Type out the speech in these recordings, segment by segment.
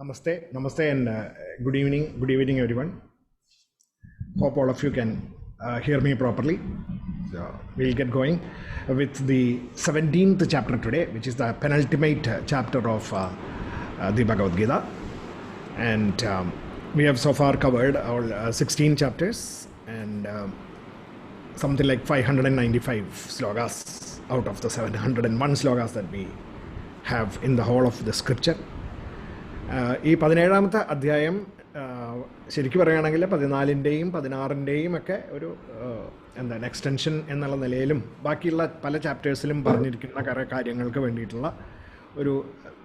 Namaste and good evening everyone. Hope all of you can hear me properly. So we'll get going with the 17th chapter today, which is the penultimate chapter of the Bhagavad-Gita. And we have so far covered all 16 chapters and something like 595 slokas out of the 701 slokas that we have in the whole of the scripture. ഈ 17ാമത്തെ അധ്യായം ശരിക്കും പറയുകയാണെങ്കിൽ 14ൻ്റെയും 16ൻ്റെയും ഒക്കെ ഒരു എന്താണ് extension എന്നുള്ള നിലയിലും ബാക്കിയുള്ള പല ചാപ്റ്റേഴ്സിലും പറഞ്ഞിരിക്കുന്ന കുറേ കാര്യങ്ങൾക്ക് വേണ്ടിയിട്ടുള്ള ഒരു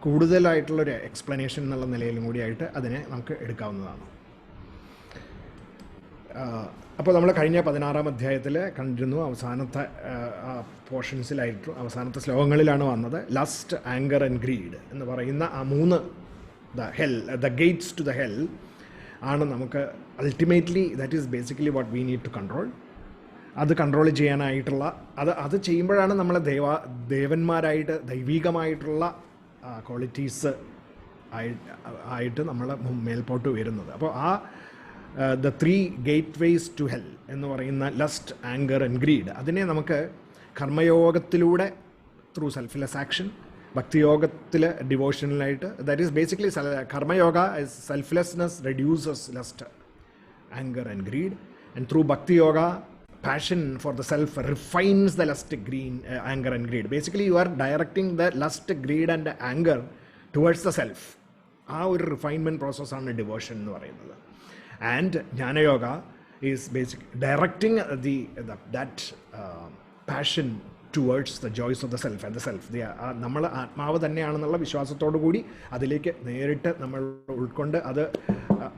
കൂടുതലായിട്ടുള്ളൊരു എക്സ്പ്ലനേഷൻ എന്നുള്ള നിലയിലും കൂടിയായിട്ട് അതിനെ നമുക്ക് എടുക്കാവുന്നതാണ്. അപ്പോൾ നമ്മൾ കഴിഞ്ഞ 16ാം അധ്യായത്തിൽ കണ്ടിരുന്നു. അവസാനത്തെ പോർഷൻസിലായിട്ട് അവസാനത്തെ ശ്ലോകങ്ങളിലാണ് വന്നത്. ലസ്റ്റ്, ആങ്കർ ആൻഡ് ഗ്രീഡ് എന്ന് പറയുന്ന ആ മൂന്ന് the gates to the hell ആണ് നമുക്ക് ultimately that is basically what we need to control. അത് കൺട്രോൾ ചെയ്യാനായിട്ടുള്ള അത് ചെയ്യുമ്പോഴാണ് നമ്മൾ ദേവന്മാരായിട്ട് ദൈവികമായിട്ടുള്ള ക്വാളിറ്റീസ് ആയിട്ട് നമ്മൾ മേൽപോട്ട് വരുന്നത്. അപ്പോൾ ദ 3 gateways to hell എന്ന് പറയുന്ന ലസ്റ്റ്, ആങ്കർ ആൻഡ് ഗ്രീഡ് അതിനെ നമുക്ക് കർമ്മയോഗത്തിലൂടെ ത്രൂ സെൽഫ്ലെസ് ആക്ഷൻ, ഭക്തിയോഗത്തിൽ ഡിവോഷണലായിട്ട്, that is basically karma yoga is selflessness reduces lust, anger and greed, and through bhakti yoga passion for the self refines the lust, anger and greed. Basically you are directing the lust, greed and anger towards the self. ആ ഒരു refinement പ്രോസസ്സാണ് devotion എന്ന് പറയുന്നത്. And Jnana Yoga is basic directing that passion towards the joys of the self and the self. നമ്മൾ ആത്മാവ് തന്നെയാണെന്നുള്ള വിശ്വാസത്തോടു കൂടി അതിലേക്ക് നേരിട്ട് നമ്മൾ ഉൾക്കൊണ്ട് അത്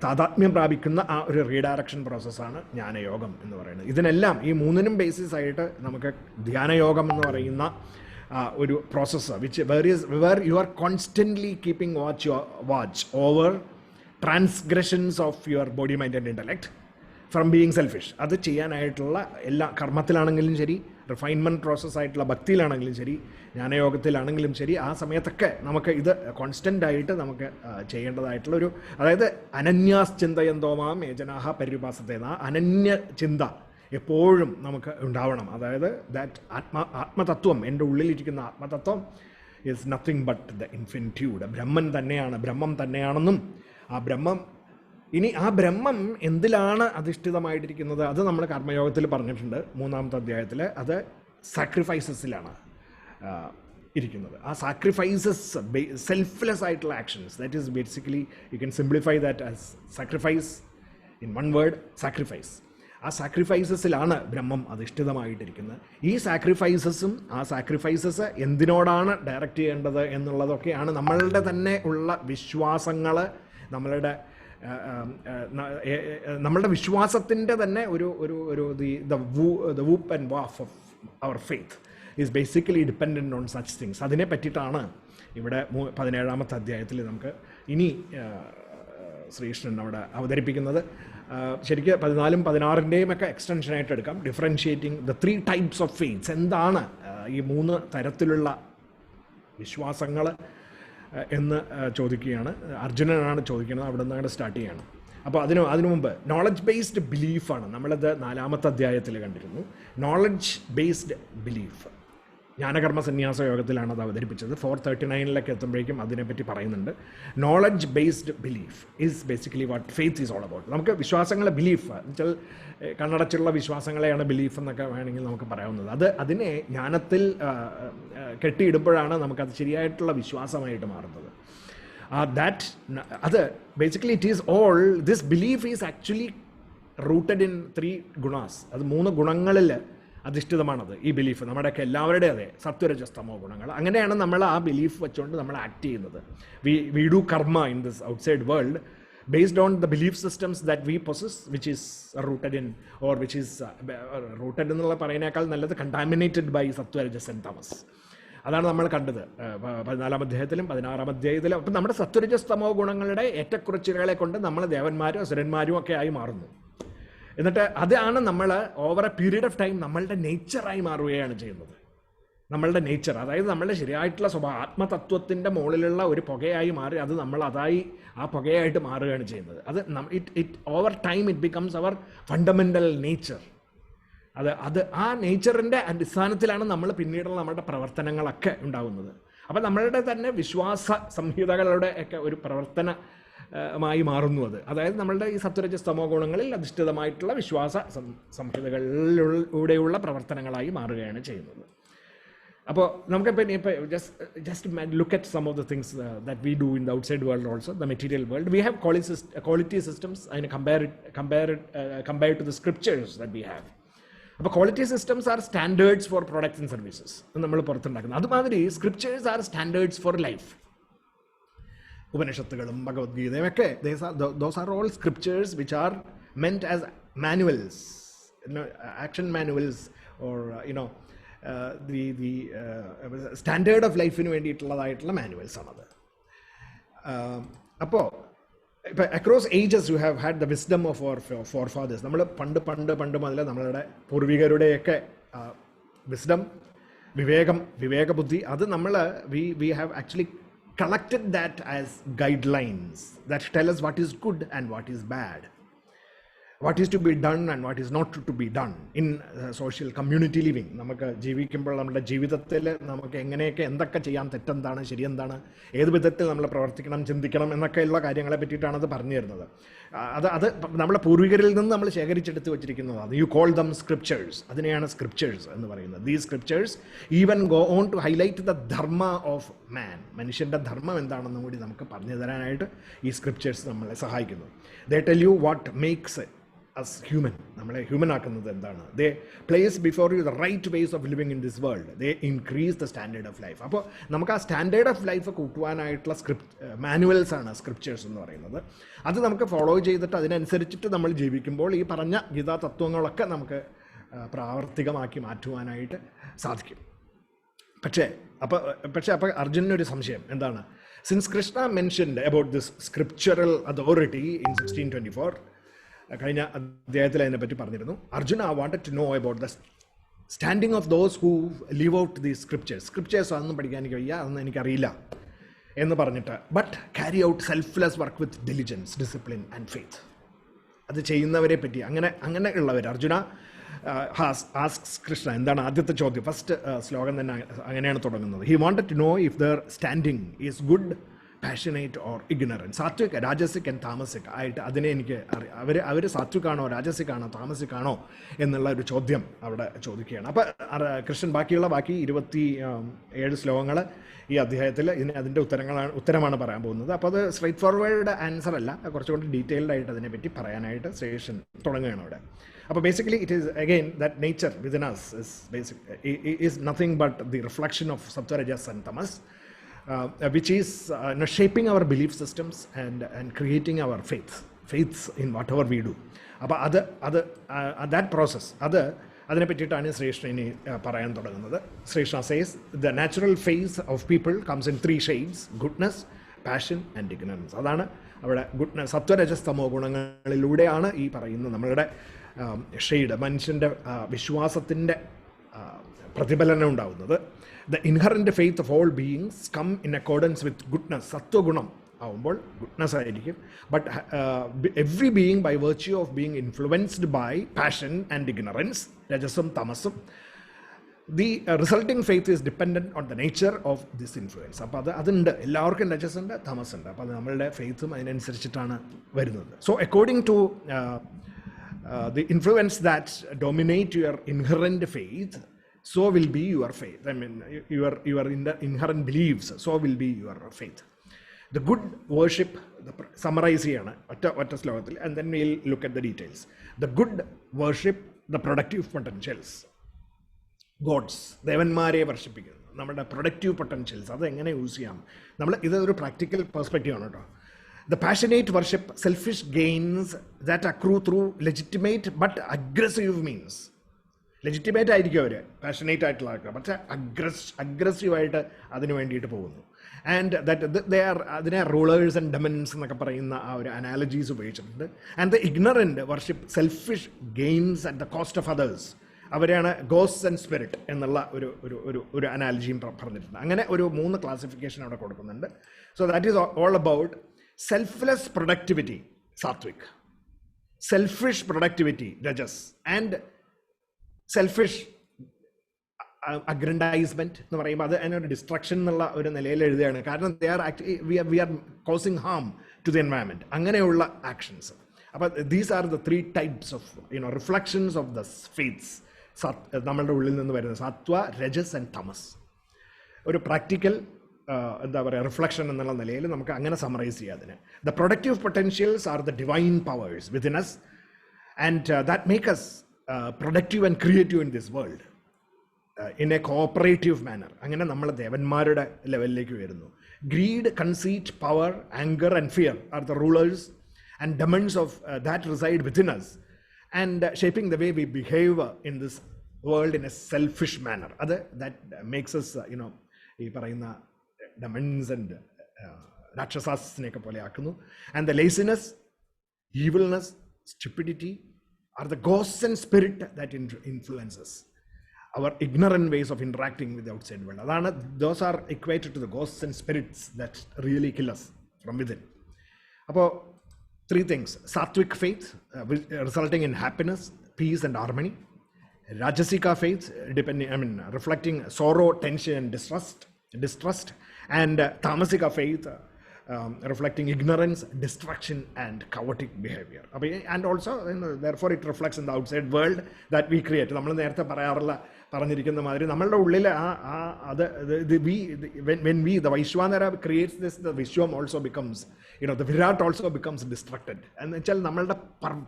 താതാത്മ്യം പ്രാപിക്കുന്ന ആ ഒരു റീഡയറക്ഷൻ പ്രോസസ്സാണ് ജ്ഞാനയോഗം എന്ന് പറയുന്നത്. ഇതിനെല്ലാം ഈ മൂന്നിനും ബേസിസ് ആയിട്ട് നമുക്ക് ധ്യാനയോഗം എന്ന് പറയുന്ന ഒരു process where you are constantly keeping watch over transgressions of your body, mind and intellect from being selfish. അത് ചെയ്യാനായിട്ടുള്ള എല്ലാ കർമ്മത്തിലാണെങ്കിലും ശരി, റിഫൈൻമെൻറ്റ് പ്രോസസ്സായിട്ടുള്ള ഭക്തിയിലാണെങ്കിലും ശരി, ജ്ഞാനയോഗത്തിലാണെങ്കിലും ശരി, ആ സമയത്തൊക്കെ നമുക്ക് ഇത് കോൺസ്റ്റൻ്റായിട്ട് നമുക്ക് ചെയ്യേണ്ടതായിട്ടുള്ളൊരു, അതായത് അനന്യാശ്ചിന്തയന്തോമാം യേജനാഹ പര്യുപാസത്തേന, അനന്യ ചിന്ത എപ്പോഴും നമുക്ക് ഉണ്ടാവണം. അതായത് ദാറ്റ് ആത്മതത്വം, എൻ്റെ ഉള്ളിലിരിക്കുന്ന ആത്മതത്വം is nothing but the infinitude. ബ്രഹ്മം തന്നെയാണെന്നും ആ ബ്രഹ്മം എന്തിലാണ് അധിഷ്ഠിതമായിട്ടിരിക്കുന്നത് അത് നമ്മൾ കർമ്മയോഗത്തിൽ പറഞ്ഞിട്ടുണ്ട് 3ാമത്തെ അധ്യായത്തിൽ. അത് സാക്രിഫൈസസിലാണ് ഇരിക്കുന്നത്. ആ സാക്രിഫൈസസ് സെൽഫ്ലെസ് ആയിട്ടുള്ള actions, that is basically you can simplify that as sacrifice in one word, sacrifice. ആ സാക്രിഫൈസസിലാണ് ബ്രഹ്മം അധിഷ്ഠിതമായിട്ടിരിക്കുന്നത്. ഈ സാക്രിഫൈസസ് എന്തിനോടാണ് ഡയറക്റ്റ് ചെയ്യേണ്ടത് എന്നുള്ളതൊക്കെയാണ് നമ്മളുടെ തന്നെ ഉള്ള വിശ്വാസങ്ങൾ, നമ്മളുടെ വിശ്വാസത്തിൻ്റെ തന്നെ the whoop and waff of our faith is basically dependent on such things. അതിനെ പറ്റിയിട്ടാണ് ഇവിടെ 17ാമത്തെ അധ്യായത്തിൽ നമുക്ക് ഇനി ശ്രീകൃഷ്ണൻ അവിടെ അവതരിപ്പിക്കുന്നത്. ശരിക്കും 14ഉം 16ൻ്റെയും ഒക്കെ എക്സ്റ്റൻഷനായിട്ട് എടുക്കാം. Differentiating the 3 types of faiths. എന്താണ് ഈ 3 തരത്തിലുള്ള വിശ്വാസങ്ങൾ എന്ന് ചോദിക്കുകയാണ്. അർജുനനാണ് ചോദിക്കുന്നത്. അവിടെ നിന്നാണ് സ്റ്റാർട്ട് ചെയ്യണം. അപ്പോൾ അതിനു മുമ്പ് നോളജ് ബേസ്ഡ് ബിലീഫാണ് നമ്മളത് 4ാമത്തെ അധ്യായത്തിൽ കണ്ടിരുന്നു. നോളജ് ബേസ്ഡ് ബിലീഫ് ജ്ഞാനകർമ്മ സന്യാസ യോഗത്തിലാണ് അത് അവതരിപ്പിച്ചത്. 439 എത്തുമ്പോഴേക്കും അതിനെപ്പറ്റി പറയുന്നുണ്ട്. Knowledge based belief is basically what faith is all about. നമുക്ക് വിശ്വാസങ്ങളെ ബിലീഫ് എന്നുവെച്ചാൽ കണ്ണടച്ചുള്ള വിശ്വാസങ്ങളെയാണ് ബിലീഫ് എന്നൊക്കെ വേണമെങ്കിൽ നമുക്ക് പറയാവുന്നത്. അതിനെ ജ്ഞാനത്തിൽ കെട്ടിയിടുമ്പോഴാണ് നമുക്കത് ശരിയായിട്ടുള്ള വിശ്വാസമായിട്ട് മാറുന്നത്. അത് basically it is all this belief is actually rooted in 3 gunas. അത് 3 ഗുണങ്ങളിൽ അധിഷ്ഠിതമാണത് ഈ ബിലീഫ്. നമ്മുടെയൊക്കെ എല്ലാവരുടെയും അതെ സത്വരജസ്തമോ ഗുണങ്ങൾ. അങ്ങനെയാണ് നമ്മൾ ആ ബിലീഫ് വെച്ചുകൊണ്ട് നമ്മൾ ആക്ട് ചെയ്യുന്നത്. വി ഡു കർമ്മ in this outside world based on the belief systems that we possess, which is rooted in, or which is rooted എന്നുള്ള പറയുന്നേക്കാൾ നല്ലത് contaminated by sattva, rajas and tamas. അതാണ് നമ്മൾ കണ്ടത് 14ാം അധ്യായത്തിലും 16ാം അധ്യായത്തിലും. അപ്പം നമ്മുടെ സത്വരജസ്തമോ ഗുണങ്ങളുടെ ഏറ്റക്കുറച്ചിലുകളെ കൊണ്ട് നമ്മൾ ദേവന്മാരും അസുരന്മാരും ഒക്കെ ആയി മാറുന്നു. എന്നിട്ട് അതാണ് നമ്മൾ over A period of time നമ്മളുടെ നേച്ചറായി മാറുകയാണ് ചെയ്യുന്നത്. നമ്മളുടെ നേച്ചർ, അതായത് നമ്മളുടെ ശരിയായിട്ടുള്ള സ്വഭാവം ആത്മതത്വത്തിൻ്റെ മുകളിലുള്ള ഒരു പുകയായി മാറി അത് നമ്മൾ അതായി ആ പുകയായിട്ട് മാറുകയാണ് ചെയ്യുന്നത്. അത് it over time it becomes our fundamental nature. അത് ആ നേച്ചറിൻ്റെ അടിസ്ഥാനത്തിലാണ് നമ്മൾ പിന്നീടുള്ള നമ്മുടെ പ്രവർത്തനങ്ങളൊക്കെ ഉണ്ടാകുന്നത്. അപ്പം നമ്മളുടെ തന്നെ വിശ്വാസ സംഹിതകളുടെ ഒക്കെ ഒരു പ്രവർത്തനമായി മാറുന്നു അത്. അതായത് നമ്മളുടെ ഈ സത്വരജസ്തമോ ഗുണങ്ങളിൽ അധിഷ്ഠിതമായിട്ടുള്ള വിശ്വാസ സംഹിതകളിലൂടെയുള്ള പ്രവർത്തനങ്ങളായി മാറുകയാണ് ചെയ്യുന്നത്. അപ്പോൾ നമുക്കിപ്പോൾ just look at some of the things that we do in the outside world also, the material world. We have quality systems അതിന് compare to the scriptures that we have. അപ്പോൾ quality systems are standards for products and services നമ്മൾ പുറത്തുണ്ടാക്കുന്നത്. അതുമാതിരി scriptures are standards for life. ഉപനിഷത്തുകളും ഭഗവത്ഗീതയും ഒക്കെ those are all scriptures which are meant as manuals, action manuals or standard of ലൈഫിന് വേണ്ടിയിട്ടുള്ളതായിട്ടുള്ള manuals ആണത്. അപ്പോൾ ഇപ്പോൾ across ages you have had the wisdom of our forefathers. നമ്മൾ പണ്ട് മുതലേ നമ്മളുടെ പൂർവികരുടെയൊക്കെ വിസ്ഡം, വിവേകബുദ്ധി, അത് നമ്മൾ we have actually collected that as guidelines that tell us what is good and what is bad, what is to be done and what is not to be done in social community living. നമുക്ക് ജീവിക്കുമ്പോൾ നമ്മുടെ ജീവിതത്തിൽ നമുക്ക് എങ്ങനെയൊക്കെ എന്തൊക്കെ ചെയ്യാം, തെറ്റെന്താണ് ശരിയെന്താണ്, ഏത് വിധത്തിൽ നമ്മൾ പ്രവർത്തിക്കണം ചിന്തിക്കണം എന്നൊക്കെയുള്ള കാര്യങ്ങളെ പറ്റിയിട്ടാണ് അത് പറഞ്ഞു തരുന്നത്. അത് നമ്മളെ പൂർവികരിൽ നിന്ന് നമ്മൾ ശേഖരിച്ചെടുത്ത് വെച്ചിരിക്കുന്നതാണ്. യു കോൾ ദം സ്ക്രിപ്ചേഴ്സ്, അതിനെയാണ് സ്ക്രിപ്ചേഴ്സ് എന്ന് പറയുന്നത്. These scriptures even go on to highlight the dharma of man. മനുഷ്യൻ്റെ ധർമ്മം എന്താണെന്നും കൂടി നമുക്ക് പറഞ്ഞു തരാനായിട്ട് ഈ സ്ക്രിപ്ചേഴ്സ് നമ്മളെ സഹായിക്കുന്നു. They tell you what makes as human, നമ്മളെ ഹ്യൂമൻ ആക്കുന്നത് എന്താണ്. They place before you the right ways of living in this world. They increase the standard of life. അപ്പോൾ നമുക്ക് ആ സ്റ്റാൻഡേർഡ് ഓഫ് ലൈഫ് കൂട്ടുവാനായിട്ടുള്ള മാനുവൽസ് ആണ് സ്ക്രിപ്ചേഴ്സ് എന്ന് പറയുന്നത്. അത് നമുക്ക് ഫോളോ ചെയ്തിട്ട് അതിനനുസരിച്ചിട്ട് നമ്മൾ ജീവിക്കുമ്പോൾ ഈ പറഞ്ഞ ഗീതാ തത്വങ്ങളൊക്കെ നമുക്ക് പ്രാവർത്തികമാക്കി മാറ്റുവാനായിട്ട് സാധിക്കും. പക്ഷേ അപ്പോൾ അർജുനൊരു സംശയം എന്താണ്? Since Krishna mentioned about this scriptural authority in 1624, കഴിഞ്ഞ അധ്യായത്തിൽ അതിനെപ്പറ്റി പറഞ്ഞിരുന്നു. Arjuna wanted to know about the standing of those who leave out the scriptures അതൊന്നും പഠിക്കാൻ എനിക്ക് വയ്യ, അതൊന്നും എനിക്കറിയില്ല എന്ന് പറഞ്ഞിട്ട്, but carry out selfless work with diligence, discipline and faith. അത് ചെയ്യുന്നവരെ പറ്റി അങ്ങനെ ഉള്ളവർ അർജുന ആസ്ക്സ് കൃഷ്ണ. എന്താണ് ആദ്യത്തെ ചോദ്യം? ഫസ്റ്റ് ശ്ലോകം തന്നെ അങ്ങനെയാണ് തുടങ്ങുന്നത്. He wanted to know if their standing is good, passionate or ignorant. Sattvic, rajasic and tamasic ആയിട്ട് അതിനെ എനിക്ക് അവർ സാത്വികാണോ രാജസിക്കാണോ താമസിക്കാണോ എന്നുള്ള ഒരു ചോദ്യം അവിടെ ചോദിക്കുകയാണ്. അപ്പോൾ കൃഷ്ണൻ ബാക്കി 27 ശ്ലോകങ്ങൾ ഈ അധ്യായത്തിൽ അതിൻ്റെ ഉത്തരമാണ് പറയാൻ പോകുന്നത്. അപ്പോൾ അത് സ്ട്രൈറ്റ് ഫോർവേഡ് ആൻസർ അല്ല, കുറച്ചുകൂടി ഡീറ്റെയിൽഡ് ആയിട്ട് അതിനെപ്പറ്റി പറയാനായിട്ട് ശ്രേഷ്ഠൻ തുടങ്ങുകയാണ് അവിടെ. അപ്പോൾ basically it is again that nature within us is nothing but the reflection of sattva, rajas and tamas, which is shaping our belief systems and creating our faiths in whatever we do. അപ്പോൾ that process അതിനെ പറ്റിയിട്ടാണ് ശ്രീകൃഷ്ണൻ ഇനി പറയാൻ തുടങ്ങുന്നത്. Sreekrishna says the natural phase of people comes in 3 shades: goodness, passion and ignorance. അതാണ് അവിടെ goodness, സത്വരജസ്തമോ ഗുണങ്ങളിലൂടെയാണ് ഈ പറയുന്ന നമ്മളുടെ ഷെയ്ഡ്, മനുഷ്യൻ്റെ വിശ്വാസത്തിൻ്റെ പ്രതിഫലനം ഉണ്ടാവുന്നത്. The inherent faith of all beings come in accordance with goodness. സത്വഗുണം ആവുമ്പോൾ ഗുഡ്നസ് ആയിരിക്കും. But every being by virtue of being influenced by passion and ignorance, രജസും തമസും, the resulting faith is dependent on the nature of this influence. അപ്പോൾ അതുണ്ട്, എല്ലാവർക്കും രജസുണ്ട് തമസുണ്ട്. അപ്പോൾ അത് നമ്മളുടെ ഫെയ്ത്തും അതിനനുസരിച്ചിട്ടാണ് വരുന്നത്. So according to the influence that dominate your inherent faith, so will be your faith. I mean, your inherent beliefs, so will be your faith. The good worship, summarize ചെയ്യാണ് ഒറ്റ ശ്ലോകത്തിൽ, and then we'll look at the details. The good worship the productive potentials, gods, ദേവന്മാരെ വർഷിപ്പിക്കുന്നു, നമ്മുടെ productive potentials അതെങ്ങനെ use ചെയ്യാം. ഇതൊരു practical perspective ആണ് കേട്ടോ. The passionate worship selfish gains that accrue through legitimate but aggressive means. Legitimate ആയിരിക്കും അവർ, passionate ആയിട്ടുള്ള ആൾക്കാർ, പക്ഷേ അഗ്രസീവായിട്ട് അതിന് വേണ്ടിയിട്ട് പോകുന്നു. ആൻഡ് അതിനെ റൂളേഴ്സ് ആൻഡ് ഡെമൻസ് എന്നൊക്കെ പറയുന്ന ആ ഒരു അനാലജീസ് ഉപയോഗിച്ചിട്ടുണ്ട്. And the ignorant worship selfish gains at the cost of others അവരെയാണ് ഗോസ്റ്റ് ആൻഡ് സ്പിരിറ്റ് എന്നുള്ള ഒരു അനാലജിയും പറഞ്ഞിട്ടുണ്ട്. അങ്ങനെ ഒരു 3 ക്ലാസിഫിക്കേഷൻ അവിടെ കൊടുക്കുന്നുണ്ട്. So that is all about selfless productivity, sattvic, selfish productivity, rajas, and selfish aggrandisement എന്ന് പറയുമ്പോൾ അത് അതിനൊരു ഡിസ്ട്രക്ഷൻ എന്നുള്ള ഒരു നിലയിൽ എഴുതുകയാണ്. കാരണം we are causing harm to the environment, അങ്ങനെയുള്ള ആക്ഷൻസ്. അപ്പോൾ these are the 3 types of reflections of the faiths നമ്മളുടെ ഉള്ളിൽ നിന്ന് വരുന്നത്, സത്വ, രജസ് ആൻഡ് തമസ്. ഒരു പ്രാക്ടിക്കൽ എന്താ പറയുക റിഫ്ലക്ഷൻ എന്നുള്ള നിലയിൽ നമുക്ക് അങ്ങനെ സമറൈസ് ചെയ്യാം അതിന്. The productive potentials are the divine powers within us and that make us productive and creative in this world in a cooperative manner. അങ്ങനെ നമ്മൾ ദേവന്മാരുടെ ലെവലിലേക്ക് വരുന്നു. Greed, conceit, power, anger and fear are the rulers and demons of that reside within us and shaping the way we behave in this world in a selfish manner. അത് that makes us ഈ പറയുന്ന demons and രാക്ഷസാസിനെയൊക്കെ പോലെ ആക്കുന്നു. And the laziness, evilness, stupidity are the ghost and spirit that influences our ignorant ways of interacting with the outside world. Adana, those are equated to the ghosts and spirits that really kill us from within. Appo 3 things: sattvic faith resulting in happiness, peace and harmony; rajasika faith reflecting sorrow, tension and distrust; and tamasika faith reflecting ignorance, destruction and chaotic behavior. And also therefore it reflects in the outside world that we create. നമ്മൾ നേരത്തെ പറഞ്ഞിരിക്കുന്ന മാതിരി നമ്മളുടെ ഉള്ളിൽ when we the Vaishwanara creates this, the Vishwam also becomes, the Virat also becomes destructed. എന്ന് വെച്ചാൽ നമ്മളുടെ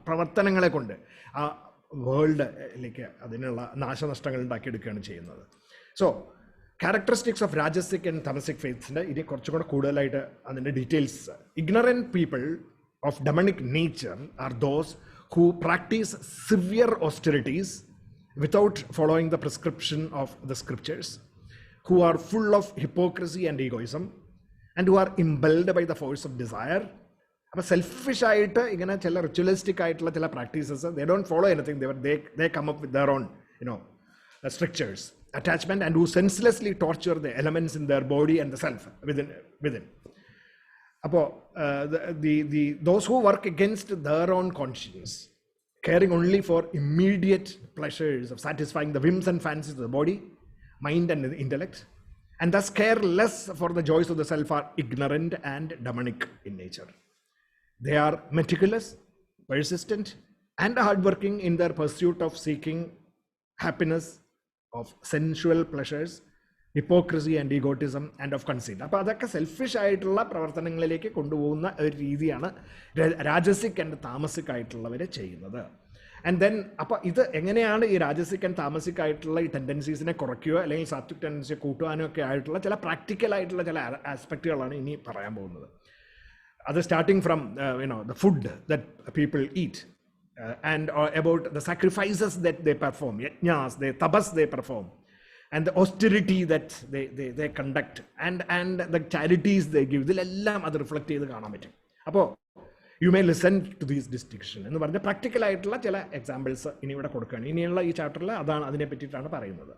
പ്രവർത്തനങ്ങളെ കൊണ്ട് ആ വേൾഡിലേക്ക് അതിനുള്ള നാശനഷ്ടങ്ങൾ ഉണ്ടാക്കിയെടുക്കുകയാണ് ചെയ്യുന്നത്. So characteristics of rajasic and tamasic faiths ini korchukoda koodalayittu adinte details. Ignorant people of demonic nature are those who practice severe austerities without following the prescription of the scriptures, who are full of hypocrisy and egoism, and who are impelled by the force of desire. അപ്പോൾ selfish ആയിട്ട് ഇങ്ങനെ ചില ritualistic ആയിട്ടുള്ള ചില practices, they don't follow anything, they come up with their own strictures, attachment, and who senselessly torture the elements in their body and the self within. Appo those who work against their own conscience, caring only for immediate pleasures of satisfying the whims and fancies of the body, mind and the intellect, and thus care less for the joys of the self, are ignorant and demonic in nature. They are meticulous, persistent and hardworking in their pursuit of seeking happiness, of sensual pleasures, hypocrisy and egotism, and of conceit. അപ്പോൾ അതൊക്കെ selfish ആയിട്ടുള്ള പ്രവർത്തനങ്ങളിലേക്ക് കൊണ്ടുപോകുന്ന ഒരു രീതിയാണ് രാജസിക് and താമസിക് ആയിട്ടുള്ളവരെ ചെയ്യുന്നത്. And then അപ്പോൾ ഇത് എങ്ങനെയാണ് ഈ രാജസിക് ആൻഡ് താമസിക് ആയിട്ടുള്ള ഈ ടെൻഡൻസീസിനെ കുറയ്ക്കുകയോ അല്ലെങ്കിൽ സാത്വിക് ടെൻഡൻസിയെ കൂട്ടുവാനോ ഒക്കെ ആയിട്ടുള്ള ചില പ്രാക്ടിക്കലായിട്ടുള്ള ചില ആസ്പെക്റ്റുകളാണ് ഇനി പറയാൻ പോകുന്നത്. അത് starting from the food that people eat, and about the sacrifices that they perform, yajnas, the tapas they perform, and the austerity that they conduct, and the charities they give. ഇതിലെല്ലാം അത് റിഫ്ലക്ട് ചെയ്ത് കാണാൻ പറ്റും. അപ്പോൾ you may listen to these distinction എന്ന് പറഞ്ഞ practical ആയിട്ടുള്ള ചില എക്സാമ്പിൾസ് ഇനി ഇവിടെ കൊടുക്കുകയാണ്. ഇനിയുള്ള ഈ ചാപ്റ്ററിൽ അതാണ് അതിനെ പറ്റിയിട്ടാണ് പറയുന്നത്.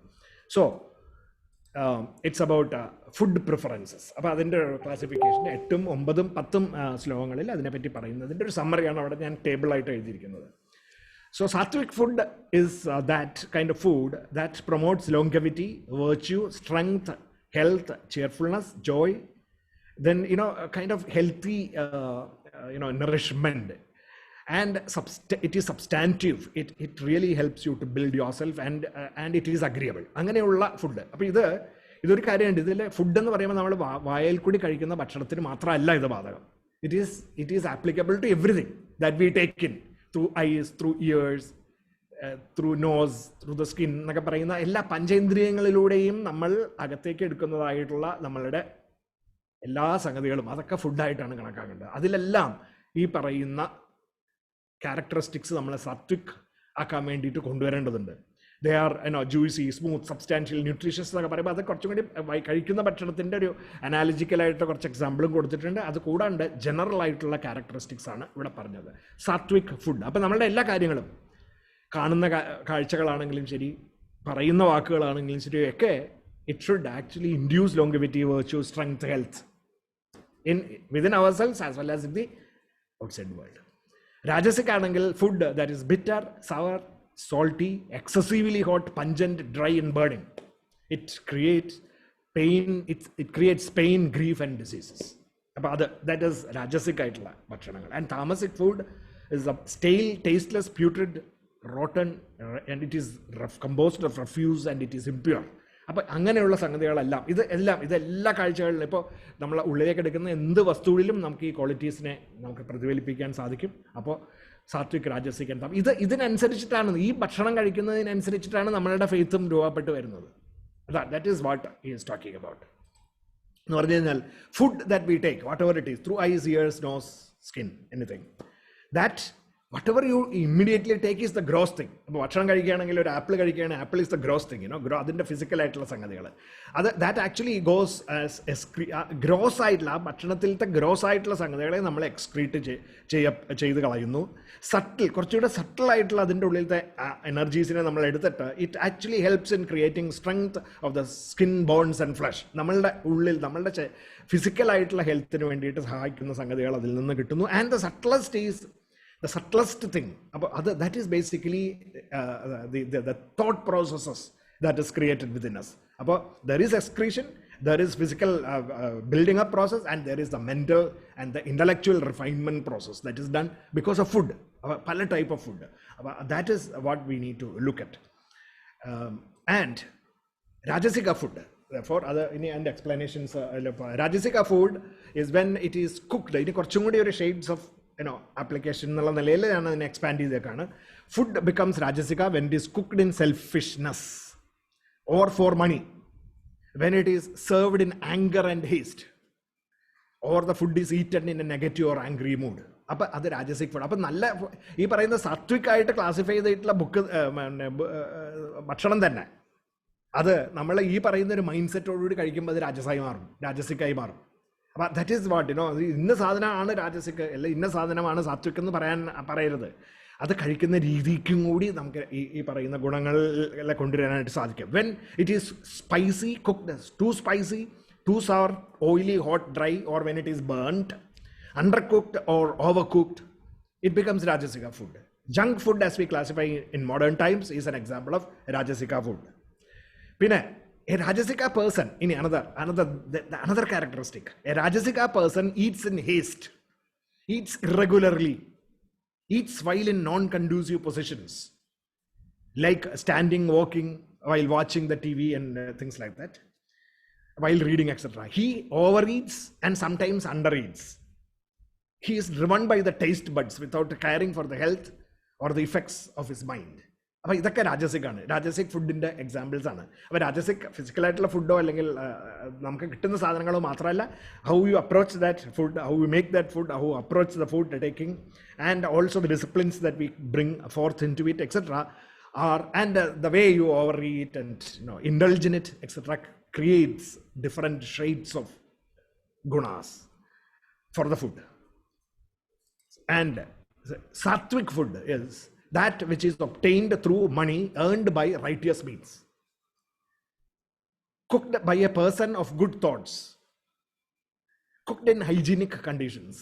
So it's about food preferences. അപ്പോൾ അതിൻ്റെ ക്ലാസിഫിക്കേഷൻ 8ഉം 9ഉം 10ഉം ശ്ലോകങ്ങളിൽ അതിനെപ്പറ്റി പറയുന്നതിൻ്റെ ഒരു സമ്മറിയാണ് അവിടെ ഞാൻ ടേബിളായിട്ട് എഴുതിയിരിക്കുന്നത്. So sattvic food is that kind of food that promotes longevity, virtue, strength, health, cheerfulness, joy, then a kind of healthy nourishment, and it is substantive. It really helps you to build yourself, and it is agreeable. അങ്ങനെയുള്ള food. അപ്പോൾ ഇതൊരു കാര്യമുണ്ട്. ഇതിൽ food എന്ന് പറയുമ്പോൾ നമ്മൾ വായിൽ കൂടി കഴിക്കുന്ന ഭക്ഷണത്തിന് മാത്രമല്ല ഇത് ബാധകം. It is applicable to everything that we take in, through eyes, through ears, through nose, through the skin എന്നൊക്കെ പറയുന്ന എല്ലാ പഞ്ചേന്ദ്രിയങ്ങളിലൂടെയും നമ്മൾ അകത്തേക്ക് എടുക്കുന്നതായിട്ടുള്ള നമ്മളുടെ എല്ലാ സംഗതികളും അതൊക്കെ ഫുഡായിട്ടാണ് കണക്കാക്കേണ്ടത്. അതിലെല്ലാം ഈ പറയുന്ന ക്യാരക്ടറിസ്റ്റിക്സ് നമ്മളെ സാത്വിക് ആക്കാൻ വേണ്ടിയിട്ട് കൊണ്ടുവരേണ്ടതുണ്ട്. They are juicy, smooth, substantial, nutritious എന്നൊക്കെ പറയുമ്പോൾ അത് കുറച്ചും കൂടി കഴിക്കുന്ന ഭക്ഷണത്തിൻ്റെ ഒരു അനാലജിക്കലായിട്ട് കുറച്ച് എക്സാമ്പിളും കൊടുത്തിട്ടുണ്ട്. അത് കൂടാണ്ട് ജനറൽ ആയിട്ടുള്ള ക്യാരക്ടറിസ്റ്റിക്സ് ആണ് ഇവിടെ പറഞ്ഞത്. സാത്വിക് ഫുഡ്. അപ്പോൾ നമ്മളുടെ എല്ലാ കാര്യങ്ങളും കാണുന്ന കാഴ്ചകളാണെങ്കിലും ശരി, പറയുന്ന വാക്കുകളാണെങ്കിലും ശരി ഒക്കെ, it should actually induce longevity, virtue, strength, health within ourselves as well as in the outside world. Rajasic angle, food that is bitter, sour, salty, excessively hot, pungent, dry and burning. It creates pain, it creates pain, grief and diseases. That is Rajasic aitla bhakshanangal. And tamasic food is a stale, tasteless, putrid, rotten, and it is composed of refuse and it is impure. അപ്പോൾ അങ്ങനെയുള്ള സംഗതികളെല്ലാം ഇതെല്ലാ കാഴ്ചകളിലും ഇപ്പോൾ നമ്മൾ ഉള്ളിലേക്ക് എടുക്കുന്ന എന്ത് വസ്തുവിലും നമുക്ക് ഈ ക്വാളിറ്റീസിനെ നമുക്ക് പ്രതിഫലിപ്പിക്കാൻ സാധിക്കും. അപ്പോൾ സാത്വിക്, രാജസിക് ആൻഡ് ഇതിനനുസരിച്ചിട്ടാണ്, ഈ ഭക്ഷണം കഴിക്കുന്നതിനനുസരിച്ചിട്ടാണ് നമ്മളുടെ ഫെയ്ത്തും രൂപപ്പെട്ട് വരുന്നത്. That is what he is talking about. എന്ന് പറഞ്ഞു കഴിഞ്ഞാൽ food that we take, whatever it is, through eyes, ears, nose, skin, anything, that whatever you immediately take is the gross thing. അപ്പോൾ ഭക്ഷണം കഴിക്കുകയാണെങ്കിൽ ഒരു ആപ്പിൾ കഴിക്കുകയാണെങ്കിൽ apple is the gross thing, അതിൻ്റെ ഫിസിക്കലായിട്ടുള്ള സംഗതികൾ. ദാറ്റ് ആക്ച്വലി ഗോസ് ഗ്രോസ് ആയിട്ടുള്ള, ആ ഭക്ഷണത്തിലത്തെ gross ആയിട്ടുള്ള സംഗതികളെ നമ്മൾ എക്സ്ക്രീറ്റ് ചെയ്ത് കളയുന്നു. കുറച്ചുകൂടെ സട്ടിലായിട്ടുള്ള അതിൻ്റെ ഉള്ളിലത്തെ എനർജീസിനെ നമ്മൾ എടുത്തിട്ട് it actually helps in creating strength of the skin, bones and flesh. നമ്മളുടെ ഉള്ളിൽ നമ്മളുടെ ഫിസിക്കലായിട്ടുള്ള ഹെൽത്തിന് വേണ്ടിയിട്ട് സഹായിക്കുന്ന സംഗതികൾ അതിൽ നിന്ന് കിട്ടുന്നു. And the subtlest is the subtlest thing. That is basically the thought processes that is created within us. There is excretion, there is physical building up process, and there is the mental and the intellectual refinement process that is done because of food, pala type of food. That is what we need to look at. And Rajasika food, therefore other and explanations, Rajasika food is when it is cooked. Ini korchum kudi oru shades of application എന്നുള്ള നിലയിലാണ് അതിനെ expand ചെയ്തേക്കാണ്. Food becomes rajasika when it is cooked in selfishness or for money, when it is served in anger and haste, or the food is eaten in a negative or angry mood. അപ്പം അത് രാജസിക് food. അപ്പം നല്ല ഈ പറയുന്ന സാത്വികമായിട്ട് classify ചെയ്തിട്ടുള്ള ഭക്ഷണം തന്നെ അത് നമ്മൾ ഈ പറയുന്ന ഒരു മൈൻഡ് സെറ്റോടുകൂടി കഴിക്കുമ്പോൾ അത് രാജസിക്കായി മാറും. അപ്പോൾ ദാറ്റ് ഈസ് വാട്ട് ഇന്ന സാധനമാണ് രാജസിക്, അല്ല ഇന്ന സാധനമാണ് സാത്വിക് എന്ന് പറയരുത്. അത് കഴിക്കുന്ന രീതിക്കും കൂടി നമുക്ക് ഈ പറയുന്ന ഗുണങ്ങളെ കൊണ്ടുവരാനായിട്ട് സാധിക്കും. When it is spicy, cooked too spicy, too sour, oily, hot, dry, or when it is burned, under cooked or over cooked, it becomes Rajasika food. Junk food, as we classify in modern times, is an example of Rajasika food. Pinna, a Rajasika person, in another characteristic, a Rajasika person eats in haste, eats irregularly, eats while in non-conducive positions, like standing, walking, while watching the TV and things like that, while reading, etc. He overeats and sometimes undereats. He is driven by the taste buds without caring for the health or the effects of his mind. അപ്പോൾ ഇതൊക്കെ രാജസിക്കാണ്, രാജസിക് ഫുഡിൻ്റെ examples ആണ്. അപ്പോൾ രാജസിക് ഫിസിക്കലായിട്ടുള്ള ഫുഡോ അല്ലെങ്കിൽ നമുക്ക് കിട്ടുന്ന സാധനങ്ങളോ മാത്രമല്ല, how you approach that food, how you make that food, how approach the food taking, and also the disciplines that we bring forth into it etcetera are, and the way you overeat and indulge in it etcetera creates different shades of gunas for the food. And sattvic food is that which is obtained through money earned by righteous means, cooked by a person of good thoughts, cooked in hygienic conditions,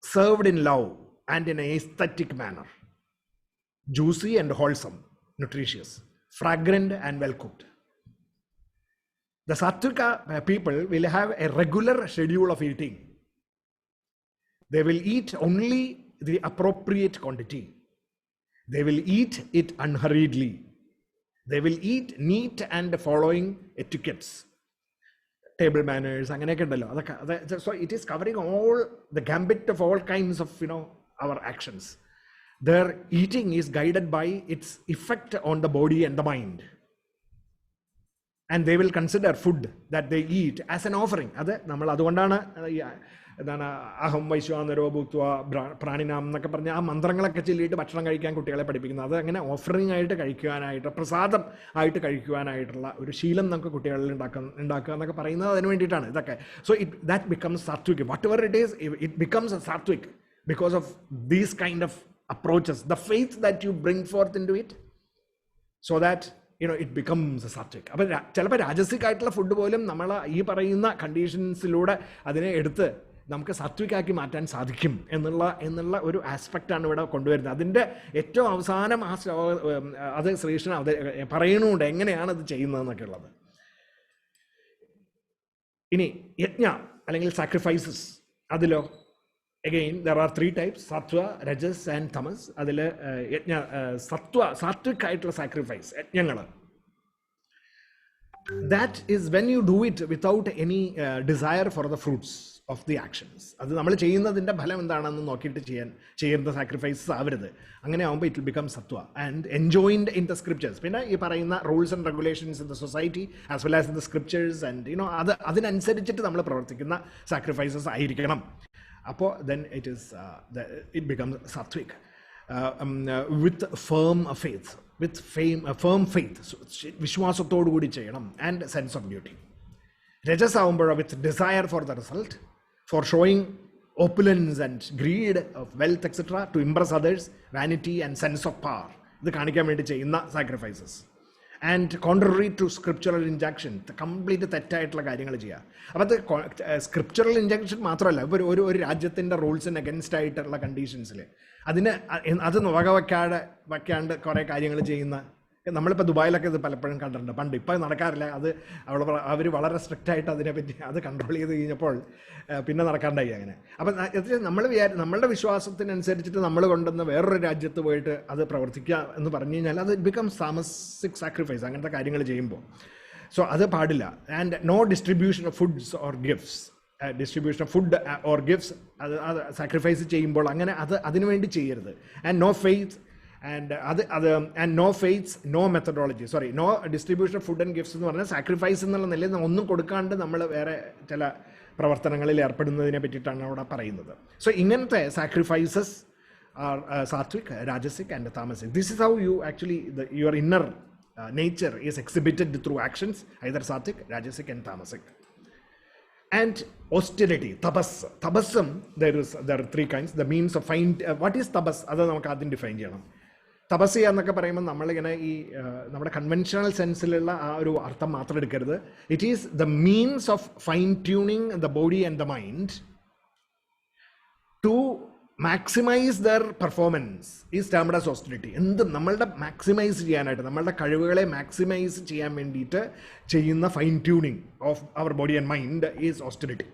served in love and in an aesthetic manner, juicy and wholesome, nutritious, fragrant and well cooked. The Sattvika people will have a regular schedule of eating. They will eat only the appropriate quantity. They will eat it unhurriedly. They will eat neat and following etiquettes, table manners, അങ്ങനെയൊക്കെ ഉണ്ടല്ലോ. അതൊക്കെ so it is covering all the gambit of all kinds of our actions. Their eating is guided by its effect on the body and the mind. And they will consider food that they eat as an offering. അത് നമ്മൾ അതുകൊണ്ടാണ് എന്താണ് അഹം വൈശ്വാനരോ ഭൂത്വ പ്രാണിനാം എന്നൊക്കെ പറഞ്ഞ് ആ മന്ത്രങ്ങളൊക്കെ ചൊല്ലിയിട്ട് ഭക്ഷണം കഴിക്കാൻ കുട്ടികളെ പഠിപ്പിക്കുന്നത്. അത് അങ്ങനെ ഓഫറിംഗ് ആയിട്ട് കഴിക്കുവാനായിട്ട്, പ്രസാദം ആയിട്ട് കഴിക്കുവാനായിട്ടുള്ള ഒരു ശീലം നമുക്ക് കുട്ടികളിൽ ഉണ്ടാക്കുക എന്നൊക്കെ പറയുന്നത് അതിന് വേണ്ടിയിട്ടാണ് ഇതൊക്കെ. So that becomes Satwik. What ever it is, it becomes Satwik because of these kind of approaches, the faith that you bring forth into it, so that it becomes a sattvic. അപ്പം ചിലപ്പോൾ രാജസിക് ആയിട്ടുള്ള ഫുഡ് പോലും നമ്മൾ ഈ പറയുന്ന കണ്ടീഷൻസിലൂടെ അതിനെ എടുത്ത് നമുക്ക് സാത്വികാക്കി മാറ്റാൻ സാധിക്കും എന്നുള്ള ഒരു ആസ്പെക്റ്റാണ് ഇവിടെ കൊണ്ടുവരുന്നത്. അതിൻ്റെ ഏറ്റവും അവസാനം അത് ശ്രീകൃഷ്ണൻ പറയണമുണ്ട് എങ്ങനെയാണ് അത് ചെയ്യുന്നതെന്നൊക്കെ ഉള്ളത്. ഇനി യജ്ഞ അല്ലെങ്കിൽ sacrifices, അതിലോ again there are 3 types: sattva, rajas and tamas. അതിൽ യജ്ഞ സാത്വിക് ആയിട്ടുള്ള sacrifice യജ്ഞങ്ങൾ, that is when you do it without any desire for the fruits of the actions. അത് നമ്മൾ ചെയ്യുന്നതിൻ്റെ ഫലം എന്താണെന്ന് നോക്കിയിട്ട് ചെയ്യുന്ന സാക്രിഫൈസസ് ആവരുത്. അങ്ങനെ ആകുമ്പോൾ it will become sattva and enjoined in the scriptures. പിന്നെ ഈ പറയുന്ന rules and regulations in the society as well as in the scriptures and അതിനനുസരിച്ചിട്ട് നമ്മൾ പ്രവർത്തിക്കുന്ന സാക്രിഫൈസസ് ആയിരിക്കണം. അപ്പോൾ then it becomes sattvic with firm faith, firm faith, വിശ്വാസത്തോടു കൂടി ചെയ്യണം, and sense of duty. Rajas ആവുമ്പോൾ with desire for the result, for showing opulence and greed of wealth etc., to impress others, vanity and sense of power. ഇത് കാണിക്കാൻ വേണ്ടി ചെയ്യുന്ന sacrifices. And contrary to scriptural injunction, complete തെറ്റായിട്ടുള്ള കാര്യങ്ങൾ ചെയ്യുക. അപ്പോൾ അത് സ്ക്രിപ്ചറൽ ഇൻജക്ഷൻ മാത്രമല്ല, ഇപ്പോൾ ഒരു രാജ്യത്തിൻ്റെ റൂൾസിന് അഗൻസ്റ്റ് ആയിട്ടുള്ള കണ്ടീഷൻസിൽ അത് വയ്ക്കാണ്ട് കുറേ കാര്യങ്ങൾ ചെയ്യുന്ന, നമ്മളിപ്പോൾ ദുബായിലൊക്കെ ഇത് പലപ്പോഴും കണ്ടിട്ടുണ്ട്. പണ്ട് ഇപ്പോൾ നടക്കാറില്ല. അത് അവർ വളരെ സ്ട്രിക്റ്റ് ആയിട്ട് അതിനെപ്പറ്റി അത് കൺട്രോൾ ചെയ്ത് കഴിഞ്ഞപ്പോൾ പിന്നെ നടക്കാണ്ടായി അങ്ങനെ. അപ്പം നമ്മളുടെ വിശ്വാസത്തിനനുസരിച്ചിട്ട് നമ്മൾ കൊണ്ടുവന്ന് വേറൊരു രാജ്യത്ത് പോയിട്ട് അത് പ്രവർത്തിക്കുക എന്ന് പറഞ്ഞു കഴിഞ്ഞാൽ അത് ബിക്കംസ് താമസിക് സാക്രിഫൈസ്, അങ്ങനത്തെ കാര്യങ്ങൾ ചെയ്യുമ്പോൾ. സോ അത് പാടില്ല. And no distribution of foods or gifts, distribution of food or gifts അത് സാക്രിഫൈസ് ചെയ്യുമ്പോൾ അങ്ങനെ അതിനുവേണ്ടി ചെയ്യരുത്. And no faith and no faiths, no methodology, no distribution of food and gifts എന്ന് പറഞ്ഞാൽ സാക്രിഫൈസ് എന്നുള്ള നിലയിൽ ഒന്നും കൊടുക്കാണ്ട് നമ്മൾ വേറെ ചില പ്രവർത്തനങ്ങളിൽ ഏർപ്പെടുന്നതിനെ പറ്റിയിട്ടാണ് അവിടെ പറയുന്നത്. സോ ഇങ്ങനത്തെ sacrifices are sattvic, rajasic and tamasic. This is how you actually your inner nature is exhibited through actions, either sattvic, rajasic and tamasic. And austerity, tapassum, there are 3 kinds. The means of what is tapas, അത് നമുക്ക് ആദ്യം define ചെയ്യണം. തപസ് എന്നൊക്കെ പറയുമ്പോൾ നമ്മളിങ്ങനെ ഈ നമ്മുടെ കൺവെൻഷണൽ സെൻസിലുള്ള ആ ഒരു അർത്ഥം മാത്രം എടുക്കരുത്. It is the means of fine tuning the body and the mind to maximise their performance is termed as austerity. നമ്മളുടെ മാക്സിമൈസ് ചെയ്യാനായിട്ട്, നമ്മളുടെ കഴിവുകളെ മാക്സിമൈസ് ചെയ്യാൻ വേണ്ടിയിട്ട് ചെയ്യുന്ന fine tuning of our body and mind is austerity.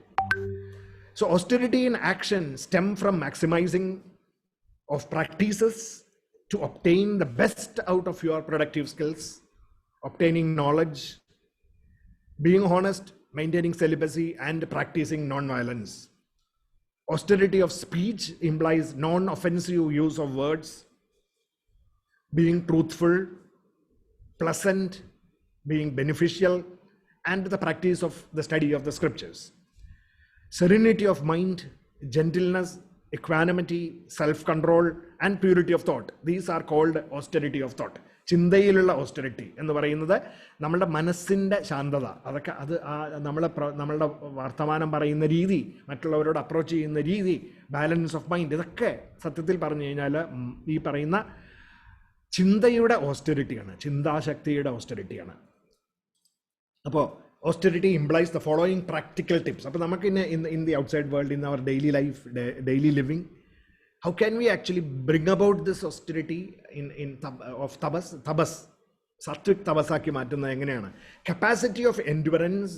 So austerity in action stem from maximising of practices to obtain the best out of your productive skills, obtaining knowledge, being honest, maintaining celibacy, and practicing non-violence. Austerity of speech implies non-offensive use of words, being truthful, pleasant, being beneficial, and the practice of the study of the scriptures. Serenity of mind, gentleness, equanimity, self-control, and purity of thought. These are called austerity of thought. ചിന്തയിലുള്ള ഓസ്റ്ററിറ്റി എന്ന് പറയുന്നത് നമ്മളുടെ മനസ്സിൻ്റെ ശാന്തത. അതൊക്കെ നമ്മളുടെ വർത്തമാനം പറയുന്ന രീതി, മറ്റുള്ളവരോട് അപ്രോച്ച് ചെയ്യുന്ന രീതി, ബാലൻസ് ഓഫ് മൈൻഡ്, ഇതൊക്കെ സത്യത്തിൽ പറഞ്ഞു കഴിഞ്ഞാൽ ഈ പറയുന്ന ചിന്തയുടെ ഓസ്റ്ററിറ്റിയാണ്, ചിന്താശക്തിയുടെ ഓസ്റ്ററിറ്റിയാണ്. അപ്പോൾ austerity implies the following practical tips. അപ്പോൾ നമുക്ക് in the outside world, in our daily life, daily living, how can we actually bring about this austerity of tabas, sattvic tabasaki മാറ്റുന്നത് എങ്ങനെയാണ്? Capacity of endurance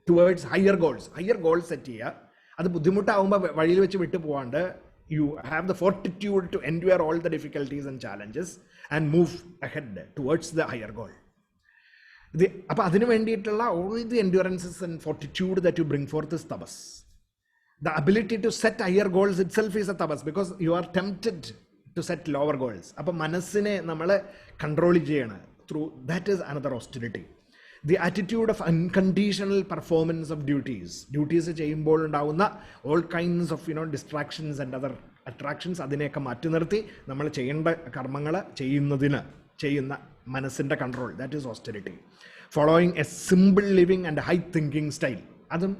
towards higher goals set ചെയ്യുക. അത് ബുദ്ധിമുട്ടാവുമ്പോൾ വഴിയിൽ വെച്ച് വിട്ടു പോകാണ്ട് you have the fortitude to endure all the difficulties and challenges and move ahead towards the higher goal. അപ്പോൾ അതിന് വേണ്ടിയിട്ടുള്ള all the endurances and fortitude that you bring forth is tabas. The ability to set higher goals itself is a tabas, because you are tempted to set lower goals. അപ്പോൾ മനസ്സിനെ നമ്മൾ control ചെയ്യണം. Through that is another austerity. The attitude of unconditional performance of duties ചെയ്യുമ്പോൾ ഉണ്ടാവുന്ന all kinds of distractions and other attractions, അതിനെയൊക്കെ മാറ്റി നിർത്തി നമ്മൾ ചെയ്യേണ്ട കർമ്മങ്ങൾ ചെയ്യുന്ന മനസ്സിൻ്റെ control, that is austerity. Following a simple living and high thinking style,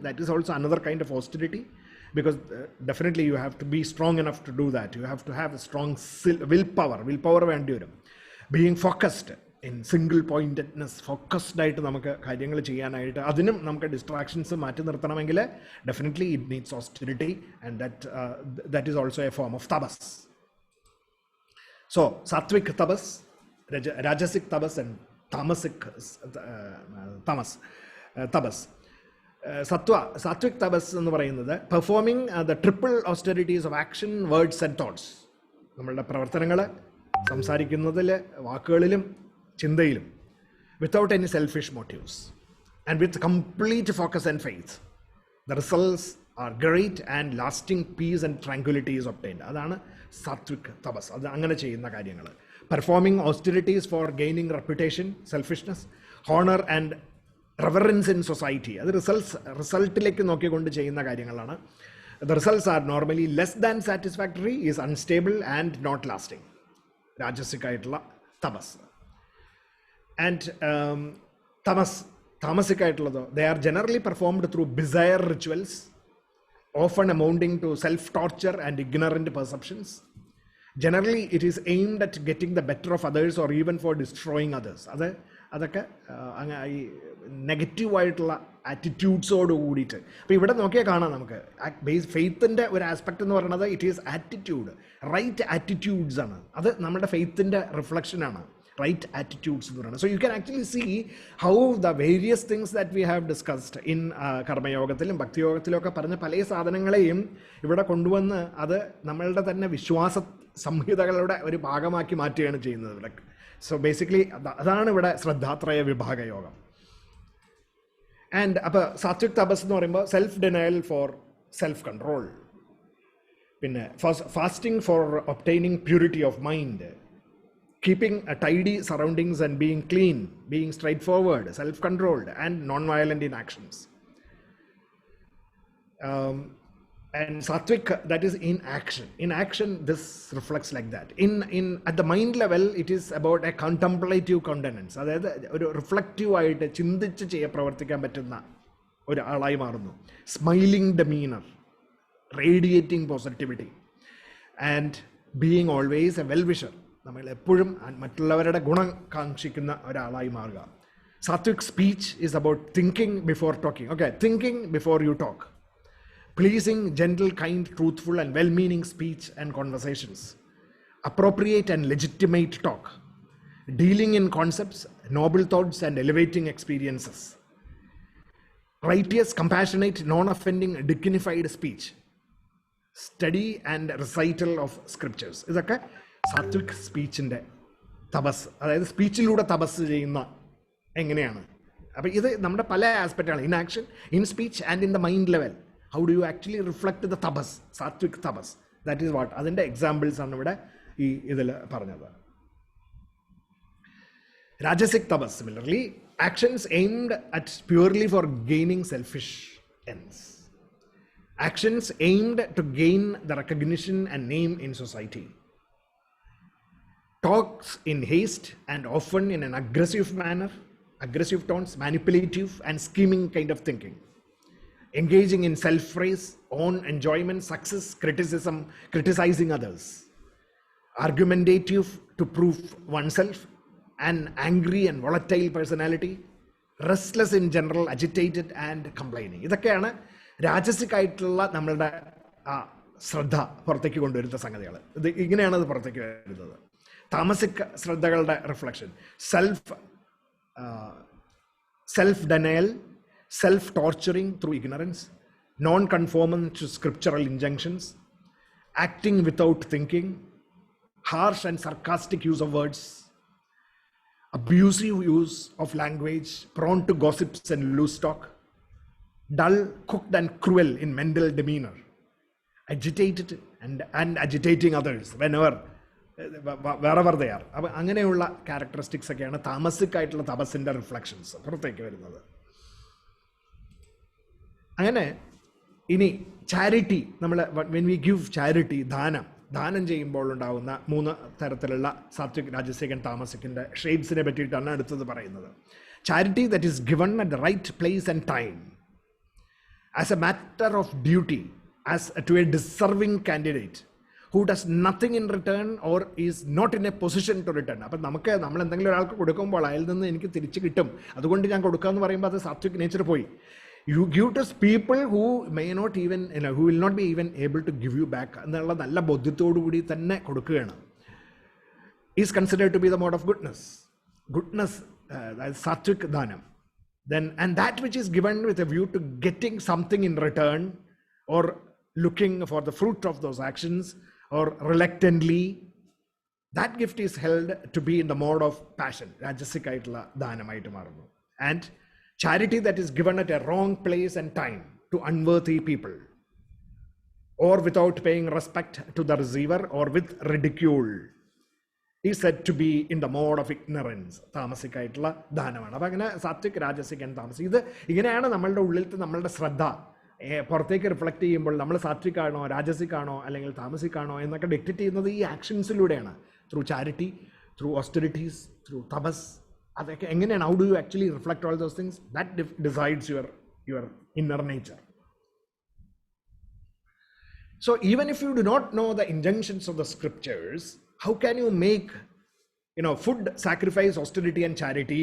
that is also another kind of austerity. because definitely you have to be strong enough to do that. You have to have a strong willpower വേണ്ടി വരും. Being focused in single pointedness, focused ആയിട്ട് നമുക്ക് കാര്യങ്ങൾ ചെയ്യാനായിട്ട്, അതിനും നമുക്ക് distractions മാറ്റി നിർത്തണമെങ്കിൽ definitely it needs austerity, and that is also a form of tabas. So sattvic tabas, rajasic tabas, and tamasic tabas. Sattvic tabas എന്ന് പറയുന്നത് performing the triple austerities of action, words and thoughts. നമ്മളുടെ പ്രവർത്തനങ്ങൾ, സംസാരിക്കുന്നതിൽ, വാക്കുകളിലും ചിന്തയിലും, without any selfish motives and with complete focus and faith. The results are great and lasting peace and tranquility is obtained. അതാണ് സാത്വിക് തപസ്. അത് അങ്ങനെ ചെയ്യുന്ന കാര്യങ്ങൾ. Performing austerities for gaining reputation, selfishness, honor and reverence in society. അത് റിസൾട്ടിലേക്ക് നോക്കിക്കൊണ്ട് ചെയ്യുന്ന കാര്യങ്ങളാണ്. The results are normally less than satisfactory, is unstable and not lasting. രാജസികമായിട്ടുള്ള തപസ്. And താമസികമായിട്ടുള്ളതോ, they are generally performed through bizarre rituals, often amounting to self-torture and ignorant perceptions. Generally, it is aimed at getting the better of others or even for destroying others. അതൊക്കെ ഈ നെഗറ്റീവായിട്ടുള്ള ആറ്റിറ്റ്യൂഡ്സോട് കൂടിയിട്ട്. അപ്പോൾ ഇവിടെ നോക്കിയാൽ കാണാം നമുക്ക് ഫെയ്ത്തിൻ്റെ ഒരു ആസ്പെക്റ്റ് എന്ന് പറയുന്നത് it is attitude, right attitudes ആണ്. അത് നമ്മുടെ ഫെയ്ത്തിൻ്റെ റിഫ്ലക്ഷനാണ്, റൈറ്റ് ആറ്റിറ്റ്യൂഡ്സ് എന്ന് പറയുന്നത്. So you can actually see how the various things that we have discussed in കർമ്മയോഗത്തിലും ഭക്തിയോഗത്തിലും ഒക്കെ പറഞ്ഞ പല സാധനങ്ങളെയും ഇവിടെ കൊണ്ടുവന്ന് അത് നമ്മളുടെ തന്നെ വിശ്വാസ സംഹിതകളുടെ ഒരു ഭാഗമാക്കി മാറ്റുകയാണ് ചെയ്യുന്നത് ഇവിടെ. സോ ബേസിക്കലി അതാണ് ഇവിടെ ശ്രദ്ധാത്രയ വിഭാഗയോഗം. ആൻഡ് അപ്പോൾ സാത്വിക് തപസ് എന്ന് പറയുമ്പോൾ self denial for self control, പിന്നെ fasting for obtaining purity of mind, keeping a tidy surroundings and being clean, being straightforward, self-controlled and non-violent in actions. And sattvic, that is in action. In action, this reflects like that. At the mind level, it is about a contemplative countenance. അതായത് ഒരു റിഫ്ലക്റ്റീവായിട്ട് ചിന്തിച്ച് പ്രവർത്തിക്കാൻ പറ്റുന്ന ഒരാളായി മാറുന്നു. Smiling demeanour, radiating positivity, and being always a well wisher. നമ്മൾ എപ്പോഴും മറ്റുള്ളവരുടെ ഗുണം കാക്ഷിക്കുന്ന ഒരാളായി മാറുക. Sattvic speech is about thinking before talking. Okay, thinking before you talk. Pleasing, gentle, kind, truthful and well-meaning speech and conversations. Appropriate and legitimate talk. Dealing in concepts, noble thoughts and elevating experiences. Righteous, compassionate, non-offending, dignified speech. Study and recital of scriptures. ഇതൊക്കെ സാത്വിക് സ്പീച്ചിൻ്റെ തപസ്, അതായത് സ്പീച്ചിലൂടെ തപസ് ചെയ്യുന്ന എങ്ങനെയാണ്. അപ്പോൾ ഇത് നമ്മുടെ പല ആസ്പെക്റ്റാണ്. In action, in speech and in the mind level. How do you actually reflect the tabas, sattvic tabas? That is what. അതിൻ്റെ എക്സാമ്പിൾസ് ആണ് ഇവിടെ ഇതിൽ പറഞ്ഞത്. Rajasic tabas, similarly, actions aimed at purely for gaining selfish ends. Actions aimed to gain the recognition and name in society. Talks in haste and often in an aggressive manner, aggressive tones, manipulative and scheming kind of thinking. Engaging in self-praise, own enjoyment, success, criticism, criticizing others. Argumentative to prove oneself, an angry and volatile personality, restless in general, agitated and complaining. ഇതൊക്കെയാണ് രാജസികമായിട്ടുള്ള നമ്മളുടെ ശ്രദ്ധ പുറത്തേക്ക് കൊണ്ടുവരുന്ന സംഗതികൾ. ഇത് ഇങ്ങനെയാണ് അത് പുറത്തേക്ക് വരുന്നത്. താമസിക ശ്രദ്ധകളുടെ reflection, self denial, self-torturing through ignorance, non-conformance to scriptural injunctions, acting without thinking, harsh and sarcastic use of words, abusive use of language, prone to gossips and loose talk, dull, cooked and cruel in mental demeanor, agitated and agitating others wherever they are. അപ്പോൾ അങ്ങനെയുള്ള characteristics ഒക്കെയാണ് താമസികമായിട്ടുള്ള തപസ്സിൻ്റെ reflections പുറത്തേക്ക് വരുന്നത്. അങ്ങനെ ഇനി charity, നമ്മൾ when we give charity, ദാനം ചെയ്യുമ്പോൾ ഉണ്ടാകുന്ന 3 തരത്തിലുള്ള സാത്വിക്, രാജസികൻ, താമസിക്കിൻ്റെ ഷെയ്ഡ്സിനെ പറ്റിയിട്ടാണ് അടുത്തത് പറയുന്നത്. Charity that is given at the right place and time, as a matter of duty, as to a deserving candidate who does nothing in return or is not in a position to return. അപ്പം നമ്മൾ എന്തെങ്കിലും ഒരാൾക്ക് കൊടുക്കുമ്പോൾ അയാൾ നിന്ന് എനിക്ക് തിരിച്ച് കിട്ടും, അതുകൊണ്ട് ഞാൻ കൊടുക്കുക എന്ന് പറയുമ്പോൾ അത് സാത്വിക് നേച്ചർ പോയി. You give to people who may not even, who will not be even able to give you back എന്നുള്ള നല്ല ബോധ്യത്തോടു കൂടി തന്നെ കൊടുക്കുകയാണ്. Is considered to be the mode of goodness. Goodness, sattvic dhanam. Then, and that which is given with a view to getting something in return or looking for the fruit of those actions or reluctantly, that gift is held to be in the mode of passion. Rajasic aayittulla dhanamayitte marunnu. And charity that is given at a wrong place and time to unworthy people, or without paying respect to the receiver, or with ridicule, is said to be in the mode of ignorance. താമസിക്കായിട്ടുള്ള ദാനമാണ്. അപ്പം അങ്ങനെ Satwik, rajasic and താമസിക്, ഇത് ഇങ്ങനെയാണ് നമ്മളുടെ ഉള്ളിലത്തെ നമ്മളുടെ ശ്രദ്ധ പുറത്തേക്ക് റിഫ്ലക്ട് ചെയ്യുമ്പോൾ നമ്മൾ സാത്വിക് ആണോ രാജസിക് ആണോ അല്ലെങ്കിൽ താമസിക് ആണോ എന്നൊക്കെ ഡിക്റ്റേറ്റ് ചെയ്യുന്നത് ഈ ആക്ഷൻസിലൂടെയാണ്. ത്രൂ ചാരിറ്റി, ത്രൂ ഓസ്റ്ററിറ്റീസ്, ത്രൂ തപസ്. അതൊക്കെ എങ്ങനെയാണ്? How do you actually reflect all those things? That decides your inner nature. So even if you do not know the injunctions of the scriptures, how can you make food, sacrifice, austerity and charity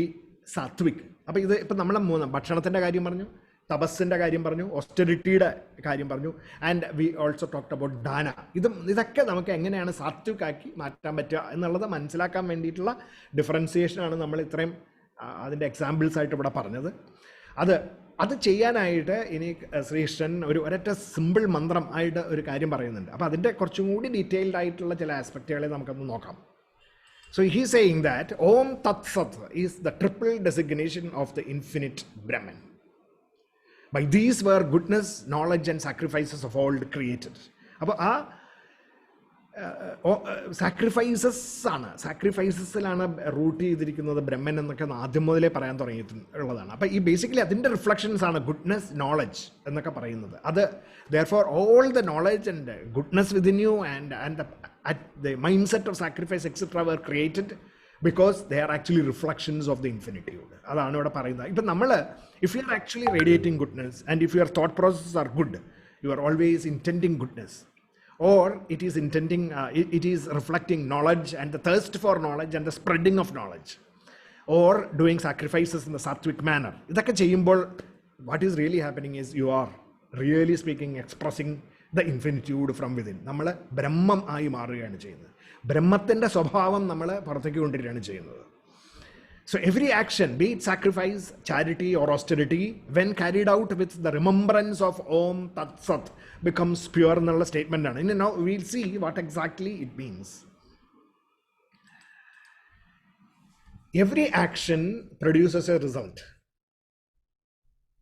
sattvic? അപ്പോൾ ഇത് ഇപ്പം നമ്മൾ ഭക്ഷണത്തിൻ്റെ കാര്യം പറഞ്ഞു, തപസ്സിൻ്റെ കാര്യം പറഞ്ഞു, ഓസ്റ്ററിറ്റിയുടെ കാര്യം പറഞ്ഞു, and we also talked about ദാന. ഇതൊക്കെ നമുക്ക് എങ്ങനെയാണ് സാത്വിക് ആക്കി മാറ്റാൻ പറ്റുക എന്നുള്ളത് മനസ്സിലാക്കാൻ വേണ്ടിയിട്ടുള്ള ഡിഫറൻസിയേഷനാണ് നമ്മൾ ഇത്രയും അതിൻ്റെ എക്സാമ്പിൾസ് ആയിട്ട് ഇവിടെ പറഞ്ഞത്. അത് ചെയ്യാനായിട്ട് ഇനി ശ്രീകൃഷ്ണൻ ഒരൊറ്റ സിമ്പിൾ മന്ത്രം ആയിട്ട് ഒരു കാര്യം പറയുന്നുണ്ട്. അപ്പോൾ അതിൻ്റെ കുറച്ചും കൂടി ഡീറ്റെയിൽഡ് ആയിട്ടുള്ള ചില ആസ്പെക്റ്റുകളെ നമുക്കൊന്ന് നോക്കാം. So he is saying that Om Tat Sat is the triple designation of the infinite Brahman. By these were goodness, knowledge and sacrifices of all created. അപ്പോൾ ആ സാക്രിഫൈസസിലാണ് റൂട്ട് ചെയ്തിരിക്കുന്നത് ബ്രഹ്മൻ എന്നൊക്കെ ആദ്യം മുതലേ പറയാൻ തുടങ്ങിയിട്ടുള്ളതാണ്. അപ്പോൾ ഈ ബേസിക്കലി അതിൻ്റെ റിഫ്ലക്ഷൻസ് ആണ് ഗുഡ്നെസ്, നോളജ് എന്നൊക്കെ പറയുന്നത്. അത് therefore all the knowledge and goodness within you and the mindset of sacrifice etc were created because they are actually reflections of the infinitude. അതാണ് ഇവിടെ പറയുന്നത്. ഇപ്പം നമ്മൾ if you are actually radiating goodness and if your thought processes are good, you are always intending goodness, or it is intending, it is reflecting knowledge and the thirst for knowledge and the spreading of knowledge, or doing sacrifices in the sattvic manner. ഇതൊക്കെ ചെയ്യുമ്പോൾ what is really happening is you are really speaking, expressing the infinitude from within. നമ്മൾ ബ്രഹ്മം ആയി മാറുകയാണ് ചെയ്യുന്നത്. ബ്രഹ്മത്തിൻ്റെ സ്വഭാവം നമ്മൾ പുറത്തേക്ക് കൊണ്ടുവരികയാണ് ചെയ്യുന്നത്. So every action, be it sacrifice, charity or austerity, when carried out with the remembrance of Om Tat Sat, becomes pure എന്നുള്ള സ്റ്റേറ്റ്മെന്റ് ആണ്. ഇനി now we'll see what exactly it means. Every action produces a result.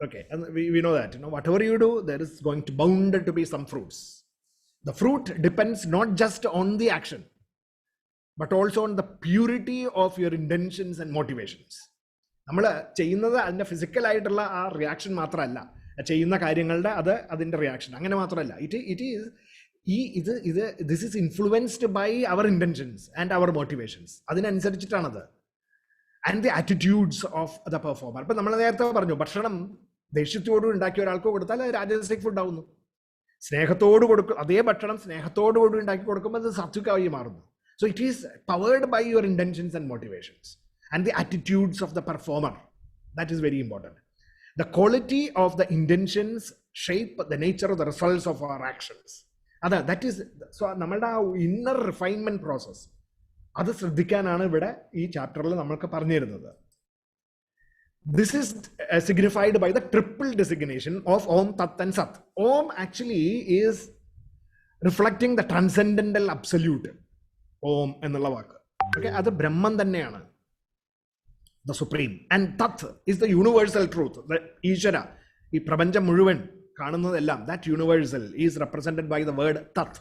Okay, and we know that whatever you do, there is going to bound to be some fruits. The fruit depends not just on the action, but also on the purity of your intentions and motivations. നമ്മൾ ചെയ്യുന്നത് അതിൻ്റെ ഫിസിക്കലായിട്ടുള്ള ആ reaction മാത്രമല്ല, ചെയ്യുന്ന കാര്യങ്ങളുടെ അതിൻ്റെ reaction അങ്ങനെ മാത്രമല്ല. This is influenced by our intentions and our motivations. അതിനനുസരിച്ചിട്ടാണത്. And the attitudes of the performer. ഇപ്പം നമ്മൾ നേരത്തെ പറഞ്ഞു, ഭക്ഷണം ദേഷ്യത്തോട് ഉണ്ടാക്കിയ ഒരാൾക്ക് കൊടുത്താൽ അത് രാജസിക് ഫുഡ് ആവുന്നു. സ്നേഹത്തോട് കൊടുക്കും, അതേ ഭക്ഷണം സ്നേഹത്തോടുകൂടി ഉണ്ടാക്കി കൊടുക്കുമ്പോൾ അത് സാത്വികമായി മാറുന്നു. So it is powered by your intentions and motivations and the attitudes of the performer. That is very important. The quality of the intentions shape the nature of the results of our actions. That is, so നമ്മളുടെ ആ inner refinement process അത് ശ്രദ്ധിക്കാനാണ് ഇവിടെ ഈ ചാപ്റ്ററിൽ നമ്മൾക്ക് പറഞ്ഞു തരുന്നത്. This is signified by the triple designation of Om, Tat and Sat. Om actually is reflecting the transcendental absolute. ഓം എന്നുള്ള വാക്ക്, ഓക്കെ, അത് ബ്രഹ്മം തന്നെയാണ്, ദ സുപ്രീം. ആൻഡ് തത് ഇസ് ദ യൂണിവേഴ്സൽ ട്രൂത്ത്. ഈശ്വര, ഈ പ്രപഞ്ചം മുഴുവൻ കാണുന്നതെല്ലാം, that universal is represented by the word തത്.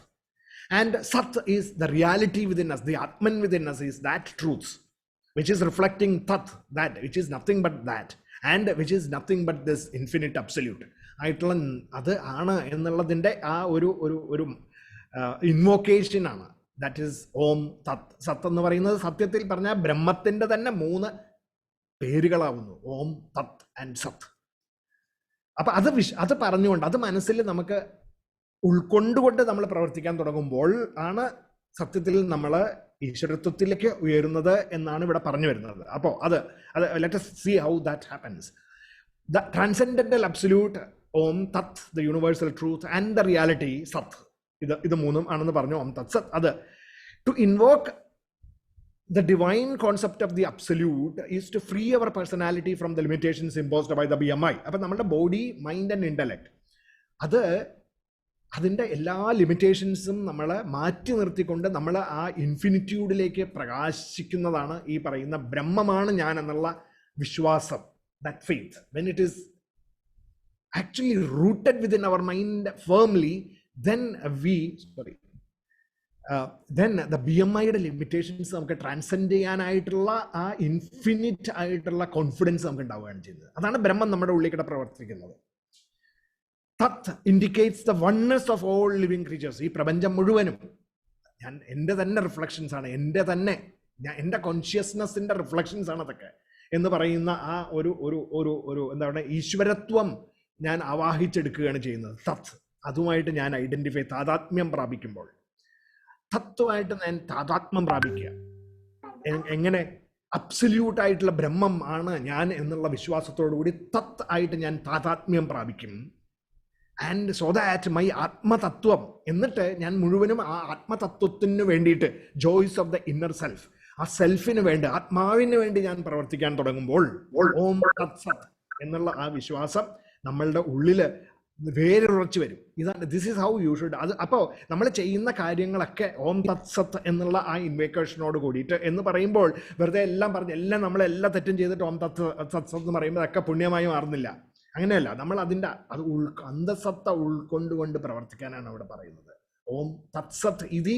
ആൻഡ് സത് is the reality within us, the ആത്മൻ within us is that truth which is reflecting തത്, that which is nothing but that, and which is nothing but this infinite absolute ആയിട്ടുള്ള അത് ആണ് എന്നുള്ളതിൻ്റെ ആ ഒരു ഇൻവോക്കേഷനാണ്. ദാറ്റ് ഈസ് ഓം തത്. സത്ത് എന്ന് പറയുന്നത് സത്യത്തിൽ പറഞ്ഞാൽ ബ്രഹ്മത്തിൻ്റെ തന്നെ 3 പേരുകളാവുന്നു, ഓം, തത് ആൻഡ് സത്ത്. അപ്പം അത് പറഞ്ഞുകൊണ്ട് അത് മനസ്സിൽ നമുക്ക് ഉൾക്കൊണ്ടുകൊണ്ട് നമ്മൾ പ്രവർത്തിക്കാൻ തുടങ്ങുമ്പോൾ ആണ് സത്യത്തിൽ നമ്മൾ ഈശ്വരത്വത്തിലേക്ക് ഉയരുന്നത് എന്നാണ് ഇവിടെ പറഞ്ഞു വരുന്നത്. അപ്പോൾ അത് let us see how that happens. The transcendental absolute Om Tat, the universal truth, and the reality Sat, ഇത് മൂന്നും ആണെന്ന് പറഞ്ഞു. Om Tat Sat. അത് to invoke the divine concept of the absolute is to free our personality from the limitations imposed by the BMI. അപ്പം നമ്മുടെ body, mind and intellect അതിൻ്റെ എല്ലാ ലിമിറ്റേഷൻസും നമ്മൾ മാറ്റി നിർത്തിക്കൊണ്ട് നമ്മൾ ആ ഇൻഫിനിറ്റ്യൂഡിലേക്ക് പ്രകാശിക്കുന്നതാണ് ഈ പറയുന്ന ബ്രഹ്മമാണ് ഞാൻ എന്നുള്ള വിശ്വാസം. That faith, when it is actually rooted within our mind firmly, then then the BMIയുടെ ലിമിറ്റേഷൻസ് നമുക്ക് ട്രാൻസെൻഡ് ചെയ്യാനായിട്ടുള്ള ആ ഇൻഫിനിറ്റ് ആയിട്ടുള്ള കോൺഫിഡൻസ് നമുക്ക് ഉണ്ടാവുകയാണ് ചെയ്യുന്നത്. അതാണ് ബ്രഹ്മം നമ്മുടെ ഉള്ളിൽ പ്രവർത്തിക്കുന്നത്. തത് indicates the oneness of all living creatures. ഈ പ്രപഞ്ചം മുഴുവനും എൻ്റെ തന്നെ റിഫ്ലക്ഷൻസ് ആണ്, എൻ്റെ കോൺഷ്യസ്നെസ്സിൻ്റെ റിഫ്ലക്ഷൻസ് ആണ് അതൊക്കെ എന്ന് പറയുന്ന ആ ഒരു എന്താ പറയുക, ഈശ്വരത്വം ഞാൻ ആവാഹിച്ചെടുക്കുകയാണ് ചെയ്യുന്നത്. തത്, അതുമായിട്ട് ഞാൻ ഐഡന്റിഫൈ, താതാത്മ്യം പ്രാപിക്കുമ്പോൾ, തത്വമായിട്ട് ഞാൻ താതാത്മ്യം പ്രാപിക്കുക. എങ്ങനെ? അബ്സല്യൂട്ട് ആയിട്ടുള്ള ബ്രഹ്മം ആണ് ഞാൻ എന്നുള്ള വിശ്വാസത്തോടു കൂടി തത് ആയിട്ട് ഞാൻ താതാത്മ്യം പ്രാപിക്കും. ആൻഡ് സോ ദാറ്റ് മൈ ആത്മതത്വം, എന്നിട്ട് ഞാൻ മുഴുവനും ആ ആത്മതത്വത്തിന് വേണ്ടിയിട്ട്, joys of the inner self, ആ സെൽഫിന് വേണ്ടി, ആത്മാവിന് വേണ്ടി ഞാൻ പ്രവർത്തിക്കാൻ തുടങ്ങുമ്പോൾ ഓം തത് സത് എന്നുള്ള ആ വിശ്വാസം നമ്മളുടെ ഉള്ളിൽ വേരുറച്ചു വരും. ഇതാണ്, this is how you should. അത് അപ്പോൾ നമ്മൾ ചെയ്യുന്ന കാര്യങ്ങളൊക്കെ ഓം തത് സത്ത് എന്നുള്ള ആ ഇൻവേക്കേഷനോട് കൂടിയിട്ട് എന്ന് പറയുമ്പോൾ വെറുതെ എല്ലാം പറഞ്ഞ് നമ്മളെല്ലാം തെറ്റും ചെയ്തിട്ട് ഓം തത് സത്ത് എന്ന് പറയുമ്പോൾ അതൊക്കെ പുണ്യമായി മാറുന്നില്ല. അങ്ങനെയല്ല, നമ്മൾ അതിൻ്റെ അന്തസത്ത ഉൾക്കൊണ്ടുകൊണ്ട് പ്രവർത്തിക്കാനാണ് അവിടെ പറയുന്നത്. ഓം തത് സത്ത് ഇതി,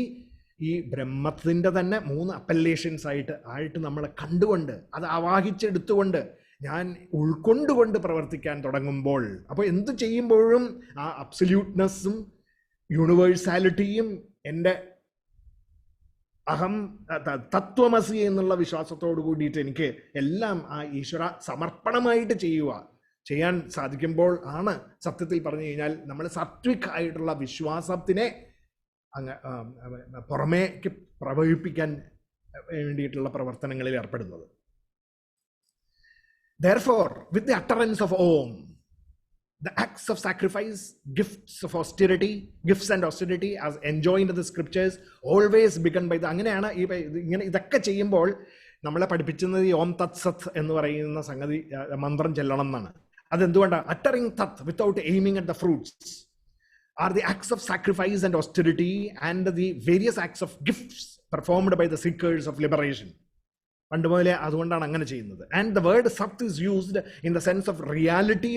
ഈ ബ്രഹ്മത്തിൻ്റെ തന്നെ 3 അപ്പല്ലേഷൻസ് ആയിട്ട് നമ്മൾ കണ്ടുകൊണ്ട് അത് ആവാഹിച്ചെടുത്തുകൊണ്ട് ഞാൻ ഉൾക്കൊണ്ടുകൊണ്ട് പ്രവർത്തിക്കാൻ തുടങ്ങുമ്പോൾ, അപ്പോൾ എന്ത് ചെയ്യുമ്പോഴും ആ അബ്സല്യൂട്ട്നെസ്സും യൂണിവേഴ്സാലിറ്റിയും എൻ്റെ അഹം തത്വമസി എന്നുള്ള വിശ്വാസത്തോട് കൂടിയിട്ട് എനിക്ക് എല്ലാം ആ ഈശ്വര സമർപ്പണമായിട്ട് ചെയ്യാൻ സാധിക്കുമ്പോൾ ആണ് സത്യത്തിൽ പറഞ്ഞു കഴിഞ്ഞാൽ നമ്മൾ സാത്വിക് ആയിട്ടുള്ള വിശ്വാസത്തിനെ പുറമേക്ക് പ്രവഹിപ്പിക്കാൻ വേണ്ടിയിട്ടുള്ള പ്രവർത്തനങ്ങളിൽ ഏർപ്പെടുന്നത്. Therefore, with the utterance of Om, the acts of sacrifice, gifts and austerity as enjoined in the scriptures, always begun by the, അങ്ങനെയാണ് ഇതൊക്കെ ചെയ്യുമ്പോൾ നമ്മളെ പഠിപ്പിക്കുന്നത് ഈ ഓം തത് സത് എന്ന് പറയുന്ന സംഗതി മന്ത്രം ചെല്ലണം എന്നാണ്. അതെന്തുകൊണ്ടാണ്? uttering tat without aiming at the fruits are the acts of sacrifice and austerity and the various acts of gifts performed by the seekers of liberation. പണ്ട് മുതലേ അതുകൊണ്ടാണ് അങ്ങനെ ചെയ്യുന്നത്. ആൻഡ് ദ വേർഡ് സത്ത് is used in the sense of reality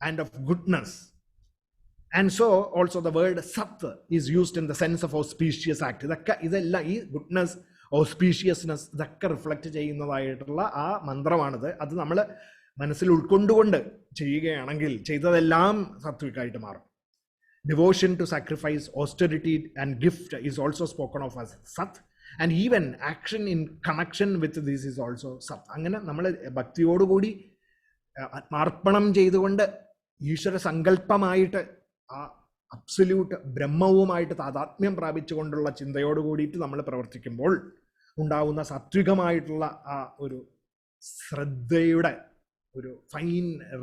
and of goodness. And so also the word സത്ത് is used in the sense of auspicious act. ഇതെല്ലാം ഈ goodness, ഓസ്പീഷ്യസ്നെസ് ഇതൊക്കെ റിഫ്ലക്റ്റ് ചെയ്യുന്നതായിട്ടുള്ള ആ മന്ത്രമാണിത്. അത് നമ്മൾ മനസ്സിൽ ഉൾക്കൊണ്ടുകൊണ്ട് ചെയ്യുകയാണെങ്കിൽ ചെയ്തതെല്ലാം സാത്വികമായിട്ട് മാറും. Devotion to sacrifice, austerity and gift is also spoken of as Sat, and even action in connection with this is also Sat. അങ്ങനെ നമ്മൾ ഭക്തിയോടുകൂടി ആത്മാർപ്പണം ചെയ്തുകൊണ്ട് ഈശ്വര സങ്കല്പമായിട്ട് ആ അബ്സല്യൂട്ട് ബ്രഹ്മവുമായിട്ട് താതാത്മ്യം പ്രാപിച്ചുകൊണ്ടുള്ള ചിന്തയോട് കൂടിയിട്ട് നമ്മൾ പ്രവർത്തിക്കുമ്പോൾ ഉണ്ടാവുന്ന സാത്വികമായിട്ടുള്ള ആ ഒരു ശ്രദ്ധയുടെ ഒരു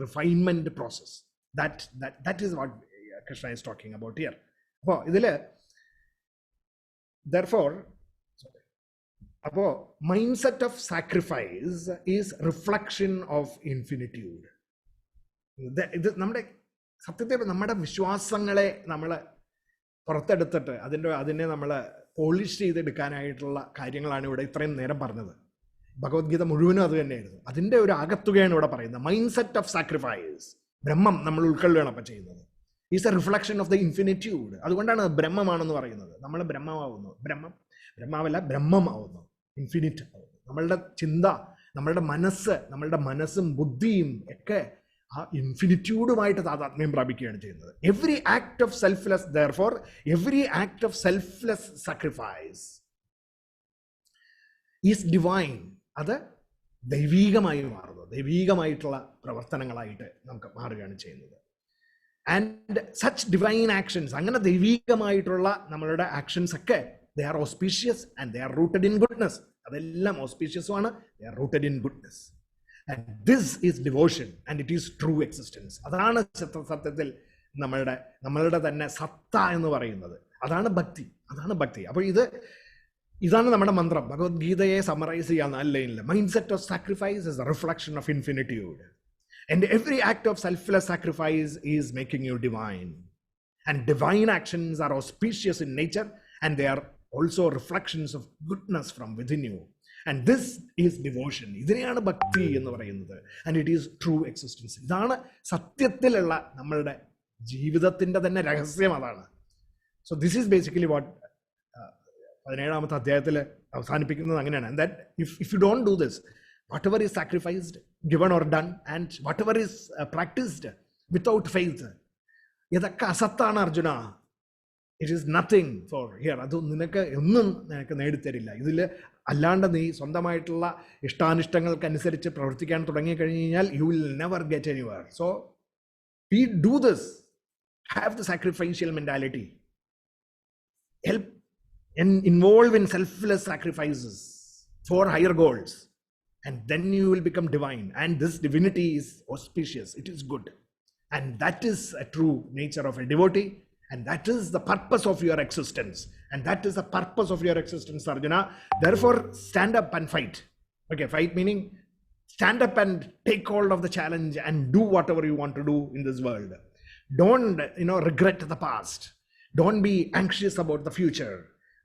refinement process. that is what Krishna is talking about here. അപ്പോൾ ഇതിൽ therefore അപ്പോൾ mind set of sacrifice is reflection of infinitude. ഇത് നമ്മുടെ സത്യത്തിൽ നമ്മുടെ വിശ്വാസങ്ങളെ നമ്മൾ പുറത്തെടുത്തിട്ട് അതിനെ നമ്മൾ പോളിഷ് ചെയ്തെടുക്കാനായിട്ടുള്ള കാര്യങ്ങളാണ് ഇവിടെ ഇത്രയും നേരം പറഞ്ഞത്. ഭഗവത്ഗീത മുഴുവനും അത് തന്നെയായിരുന്നു. അതിൻ്റെ ഒരു ആകത്തുകയാണ് ഇവിടെ പറയുന്നത്. മൈൻഡ് സെറ്റ് ഓഫ് സാക്രിഫൈസ്, ബ്രഹ്മം നമ്മൾ ഉൾക്കൊള്ളുകയാണ് അപ്പം ചെയ്യുന്നത്. Is A reflection of the infinitude. അതുകൊണ്ടാണ് ബ്രഹ്മമാണെന്ന് പറയുന്നത്. നമ്മൾ ബ്രഹ്മമാവുന്നു, ബ്രഹ്മാവല്ല ബ്രഹ്മമാവുന്നു, ഇൻഫിനിറ്റ് ആവുന്നു. നമ്മളുടെ ചിന്ത, നമ്മളുടെ മനസ്സും ബുദ്ധിയും ഒക്കെ ആ ഇൻഫിനിറ്റ്യൂഡുമായിട്ട് താതാത്മ്യം പ്രാപിക്കുകയാണ് ചെയ്യുന്നത്. Every act of selfless, therefore every act of selfless sacrifice is divine. അത് ദൈവീകമായി മാറുന്നു, ദൈവീകമായിട്ടുള്ള പ്രവർത്തനങ്ങളായിട്ട് നമുക്ക് മാറുകയാണ് ചെയ്യുന്നത്. And such divine actions, അങ്ങനെ ദൈവീകമായിട്ടുള്ള നമ്മളുടെ ആക്ഷൻസ് ഒക്കെ they are auspicious and they are rooted in goodness. അതെല്ലാം auspiciousമാണ്, they are rooted in goodness. And this is devotion and it is true existence. അതാണ് സത്യത്തിൽ നമ്മളുടെ തന്നെ സത്ത എന്ന് പറയുന്നത്. അതാണ് ഭക്തി. അപ്പോൾ ഇതാണ് നമ്മുടെ മന്ത്രം. ഭഗവത്ഗീതയെ സമ്മറൈസ് ചെയ്യാൻ 4 ലൈനിൽ mind set of sacrifice is A reflection of infinitude. And every act of selfless sacrifice is making you divine. And divine actions are auspicious in nature and they are also reflections of goodness from within you. And this is devotion. ഇതിനെയാണ് ഭക്തി എന്ന് പറയുന്നത്. And it is true existence. ഇതാണ് സത്യത്തിലുള്ള നമ്മളുടെ ജീവിതത്തിൻ്റെ തന്നെ രഹസ്യം. അതാണ്. So this is basically what 17ാമത്തെ അധ്യായത്തിൽ അവസാനിപ്പിക്കുന്നത് അങ്ങനെയാണ്. And that if you don't do this, whatever is sacrificed, given or done, and whatever is practiced without faith, ഇതൊക്കെ അസത്താണ് Arjuna. It is nothing for here. അത് ഒന്നും നിനക്ക് നേടിത്തരില്ല. ഇതിൽ അല്ലാണ്ട് നീ സ്വന്തമായിട്ടുള്ള ഇഷ്ടാനിഷ്ടങ്ങൾക്കനുസരിച്ച് പ്രവർത്തിക്കാൻ തുടങ്ങിക്കഴിഞ്ഞ് കഴിഞ്ഞാൽ you will never get anywhere. So we do this. Have the sacrificial mentality. Help and involve in selfless sacrifices for higher goals. And then you will become divine. And this divinity is auspicious. It is good. And that is a true nature of a devotee. And that is the purpose of your existence. And that is the purpose of your existence, Arjuna. Therefore, stand up and fight. Okay, fight meaning stand up and take hold of the challenge and do whatever you want to do in this world. Don't, regret the past. Don't be anxious about the future.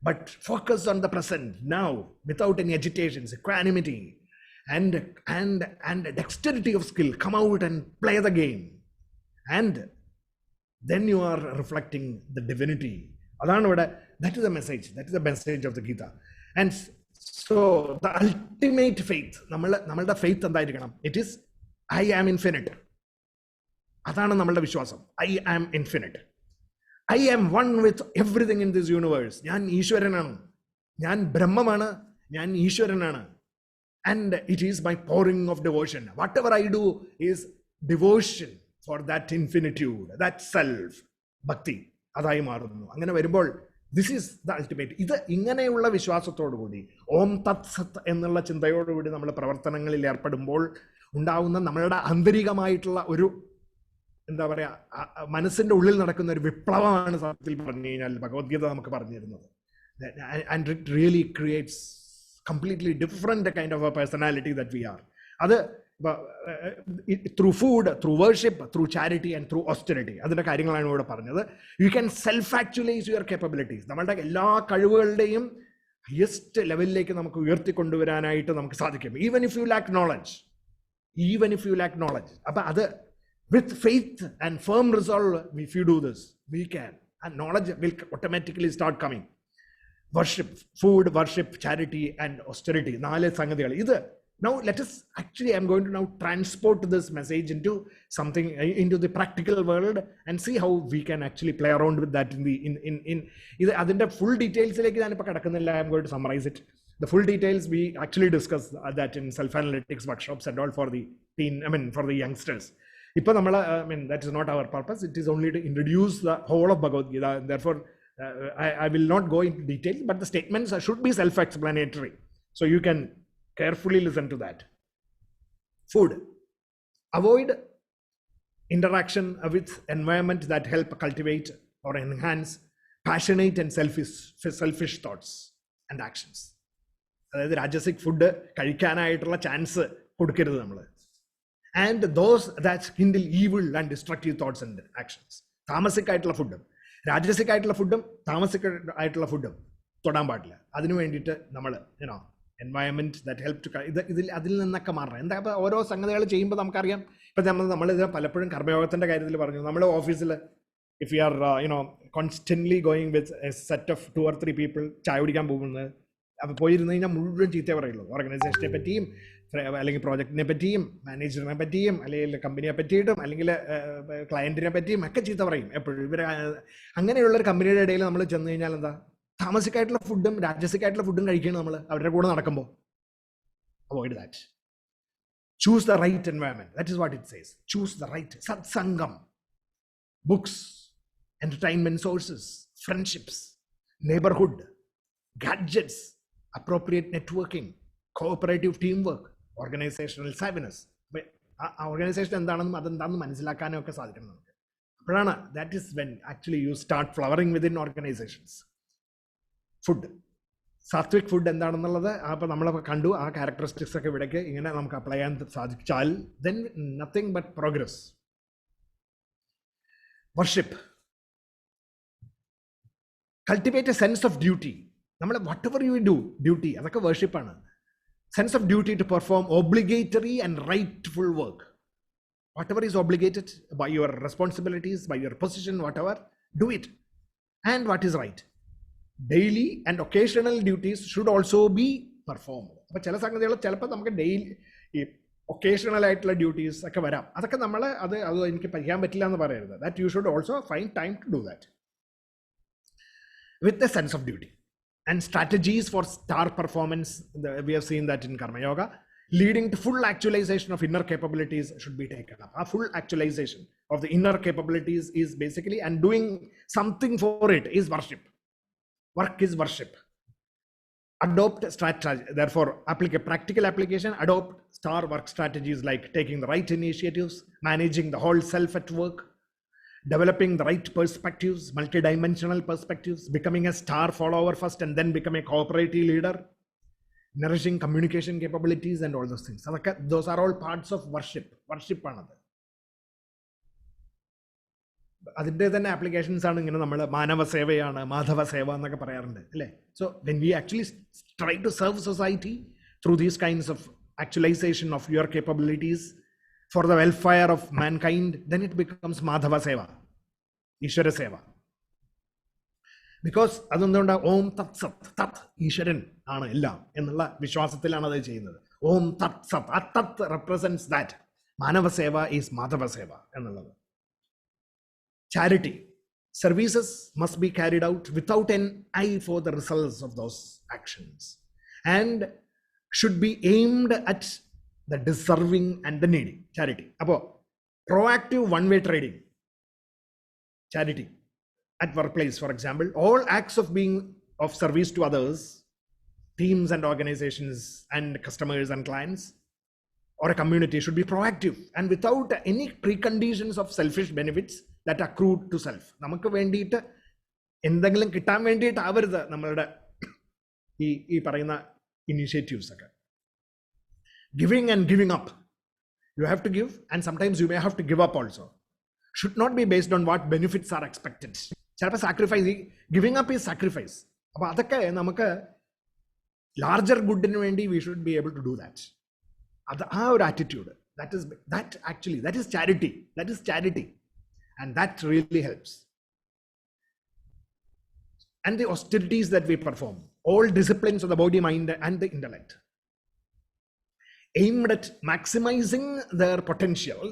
But focus on the present, now, without any agitations, equanimity. And dexterity of skill. Come out and play the game. And then you are reflecting the divinity. That is the message. That is the message of the Gita. And so the ultimate faith, നമ്മളുടെ faith എന്തായിരിക്കണം? It is I am infinite. അതാണ് നമ്മളുടെ വിശ്വാസം. I am infinite. I am one with everything in this universe. ഞാൻ ഈശ്വരനാണ്. ഞാൻ ബ്രഹ്മമാണ്. ഞാൻ ഈശ്വരനാണ്. And it is my pouring of devotion. Whatever I do is devotion for that infinitude, that self. Bhakti. അതായി മാറുന്നു. അങ്ങനെ വരുമ്പോൾ this is the ultimate. ഇത് ഇങ്ങനെയുള്ള വിശ്വാസത്തോടുകൂടി ഓം തത് സത് എന്നുള്ള ചിന്തയോടുകൂടി നമ്മൾ പ്രവർത്തനങ്ങളിൽ ഏർപ്പെടുമ്പോൾ ഉണ്ടാവുന്ന നമ്മളുടെ ആന്തരികമായിട്ടുള്ള ഒരു മനസ്സിന്റെ ഉള്ളിൽ നടക്കുന്ന ഒരു വിപ്ലവമാണ് സത്യത്തിൽ പറഞ്ഞു കഴിഞ്ഞാൽ ഭഗവത്ഗീത നമുക്ക് പറഞ്ഞിരുന്നത്. And it really creates completely different kind of a personality that we are. Through food, through worship, through charity and through austerity. അതിന്റെ കാര്യങ്ങളാണ് ഇവിടെ പറഞ്ഞത്. You can self-actualize your capabilities. നമ്മളുടെ എല്ലാ കഴിവുകളുടെയും ഹയസ്റ്റ് ലെവലിലേക്ക് നമുക്ക് ഉയർത്തിക്കൊണ്ടുവരാനായിട്ട് നമുക്ക് സാധിക്കും. Even if you lack knowledge. അപ്പൊ അത് with faith and firm resolve, if you do this, we can. And knowledge will automatically start coming. Worship, food, worship, charity and austerity. 4 സംഗതികൾ. Now let us actually, I'm going to now transport this message into something, into the practical world and see how we can actually play around with that in adinte full details like ഞാൻ ഇപ്പോൾ കടക്കുന്നില്ല. I'm going to summarize it. The full details we actually discussed that in self-analytics workshops and all for the for the youngsters. ഇപ്പോൾ നമ്മൾ that is not our purpose. It is only to introduce the whole of Bhagavad-Gita. And therefore I will not go into detail, but the statements should be self-explanatory. So you can carefully listen to that. Food. Avoid interaction with environment that help cultivate or enhance passionate and selfish thoughts and actions. അതായത് രാജസിക് food കഴിക്കാനായിട്ടുള്ള chance കൊടുക്കരുത് നമ്മൾ. And those that kindle evil and destructive thoughts and actions. താമസിക്കായിട്ടുള്ള ഫുഡും രാജസിക്കായിട്ടുള്ള ഫുഡും താമസിക്കായിട്ടുള്ള ഫുഡും തൊടാൻ പാടില്ല. അതിനു വേണ്ടിയിട്ട് നമ്മൾ എൻവയൺമെന്റ് ദാറ്റ് ഹെൽപ്പ് ടു അതിൽ നിന്നൊക്കെ മാറണം. എന്താ ഇപ്പോൾ ഓരോ സംഗതികൾ ചെയ്യുമ്പോൾ നമുക്കറിയാം. ഇപ്പം നമ്മളിത് പലപ്പോഴും കർമ്മയോഗത്തിൻ്റെ കാര്യത്തിൽ പറഞ്ഞു. നമ്മൾ ഓഫീസിൽ if you are constantly going with a set of 2 or 3 people ചായ കുടിക്കാൻ പോകുന്നത്, അപ്പോൾ പോയിരുന്നു കഴിഞ്ഞാൽ മുഴുവൻ ചീത്തേ പറയുള്ളൂ. ഓർഗനൈസേഷനെ പറ്റിയും അല്ലെങ്കിൽ പ്രോജക്റ്റിനെ പറ്റിയും മാനേജറിനെ പറ്റിയും അല്ലെങ്കിൽ കമ്പനിയെ പറ്റിയിട്ടും അല്ലെങ്കിൽ ക്ലയൻറ്റിനെ പറ്റിയും ഒക്കെ ചീത്ത പറയും എപ്പോഴും. അങ്ങനെയുള്ളൊരു കമ്പനിയുടെ ഇടയിൽ നമ്മൾ ചെന്ന് കഴിഞ്ഞാൽ എന്താ, താമസിക്കായിട്ടുള്ള ഫുഡും രാജസിക്കായിട്ടുള്ള ഫുഡും കഴിക്കണം നമ്മൾ അവരുടെ കൂടെ നടക്കുമ്പോൾ. Avoid that. Choose the right environment. That is what it says. Choose the right സത്സംഗം. books, entertainment sources, friendships, neighborhood, gadgets, appropriate networking, cooperative teamwork, organizational savviness. Organization എന്താണെന്നും അതെന്താണെന്നും മനസ്സിലാക്കാനും ഒക്കെ സാധിക്കണം നമുക്ക്. അപ്പോഴാണ് that is when actually you start flowering within organizations. Food, Satwik food എന്താണെന്നുള്ളത് അപ്പോൾ നമ്മൾ കണ്ടു. ആ ക്യാരക്ടറിസ്റ്റിക്സ് ഒക്കെ ഇവിടേക്ക് ഇങ്ങനെ നമുക്ക് അപ്ലൈ ചെയ്യാൻ സാധിച്ചാൽ then nothing but progress. Worship. Cultivate a sense of duty. നമ്മൾ whatever you do, duty, അതൊക്കെ വർഷിപ്പാണ്. Sense of duty to perform obligatory and rightful work. Whatever is obligated by your responsibilities, by your position, whatever, do it. And what is right. Daily and occasional duties should also be performed. അപ്പോൾ ചില സംഗതികൾ ചിലപ്പോൾ നമുക്ക് daily ഈ occasional ആയിട്ടുള്ള duties ഒക്കെ വരാം. അതൊക്കെ നമ്മൾ അത് എനിക്ക് പഠിക്കാൻ പറ്റില്ല എന്ന് പറയരുത്. That you should also find time to do that with a sense of duty. And strategies for star performance, we have seen that in Karma Yoga, leading to full actualization of inner capabilities should be taken up. A full actualization of the inner capabilities is basically, and doing something for it is worship. Work is worship. Adopt strategy, therefore practical application, adopt star work strategies like taking the right initiatives, managing the whole self at work, developing the right perspectives, multidimensional perspectives, becoming a star follower first and then become a cooperative leader, nourishing communication capabilities and all those things. Those are all parts of worship. Worship ആണത്. അതിൻ്റെ തന്നെ applications ആണ് ഇങ്ങനെ നമ്മൾ മാനവ സേവയാണ്, മാധവ സേവ എന്നൊക്കെ പറയാറുണ്ട് അല്ലേ. So when we actually try to serve society through these kinds of actualization of your capabilities for the welfare of mankind, then it becomes Madhava Seva, Ishvara Seva. Because അതുകൊണ്ടാ ഓം തത് സത്, തത് ഈശ്വരൻ ആണ് എല്ലാം എന്നുള്ള വിശ്വാസത്തിലാണ് അത് ചെയ്യുന്നത്. ഓം തത് സത്, ആ തത് represents that. മാനവ സേവ is മാധവ സേവ എന്നുള്ളത്. Charity. Services must be carried out without an eye for the results of those actions and should be aimed at the deserving and the needy. Charity. Appo proactive one-way trading. Charity. At workplace, for example, all acts of being of service to others, teams and organizations and customers and clients or a community should be proactive and without any preconditions of selfish benefits that accrue to self. നമുക്ക് വേണ്ടിയിട്ട് എന്തെങ്കിലും കിട്ടാൻ വേണ്ടിയിട്ട് ആവരുത് നമ്മളുടെ ഈ പറയുന്ന initiatives ഒക്കെ. Giving and giving up. You have to give and sometimes you may have to give up also. Should not be based on what benefits are expected. ചിലപ്പോൾ sacrifice, giving up is sacrifice. അപ്പോൾ അതൊക്കെ നമുക്ക് larger ഗുഡിന് വേണ്ടി we should be able to do that. അത് ആ ഒരു attitude, that is charity and that really helps. And the austerities that we perform, all disciplines of the body, mind and the intellect, aimed at maximizing their potential,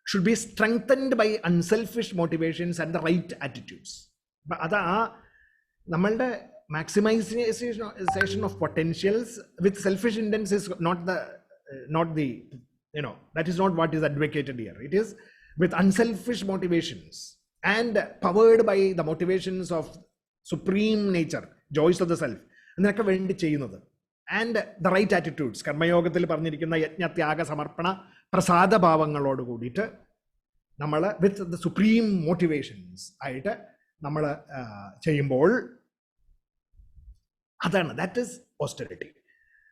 should be strengthened by unselfish motivations and the right attitudes. But നമ്മളുടെ maximization of potentials with selfish intents is not the that is not what is advocated here. It is with unselfish motivations and powered by the motivations of supreme nature, joys of the self, എന്നൊക്കെ വേണ്ടി ചെയ്യുന്നത്. And the right attitudes. കർമ്മയോഗത്തിൽ പറഞ്ഞിരിക്കുന്ന യജ്ഞത്യാഗ സമർപ്പണ പ്രസാദഭാവങ്ങളോട് കൂടിയിട്ട് നമ്മൾ with the supreme motivations ആയിട്ട് നമ്മൾ ചെയ്യുമ്പോൾ അതാണ്, ദാറ്റ് ഈസ് ഓസ്റ്റെറിറ്റി.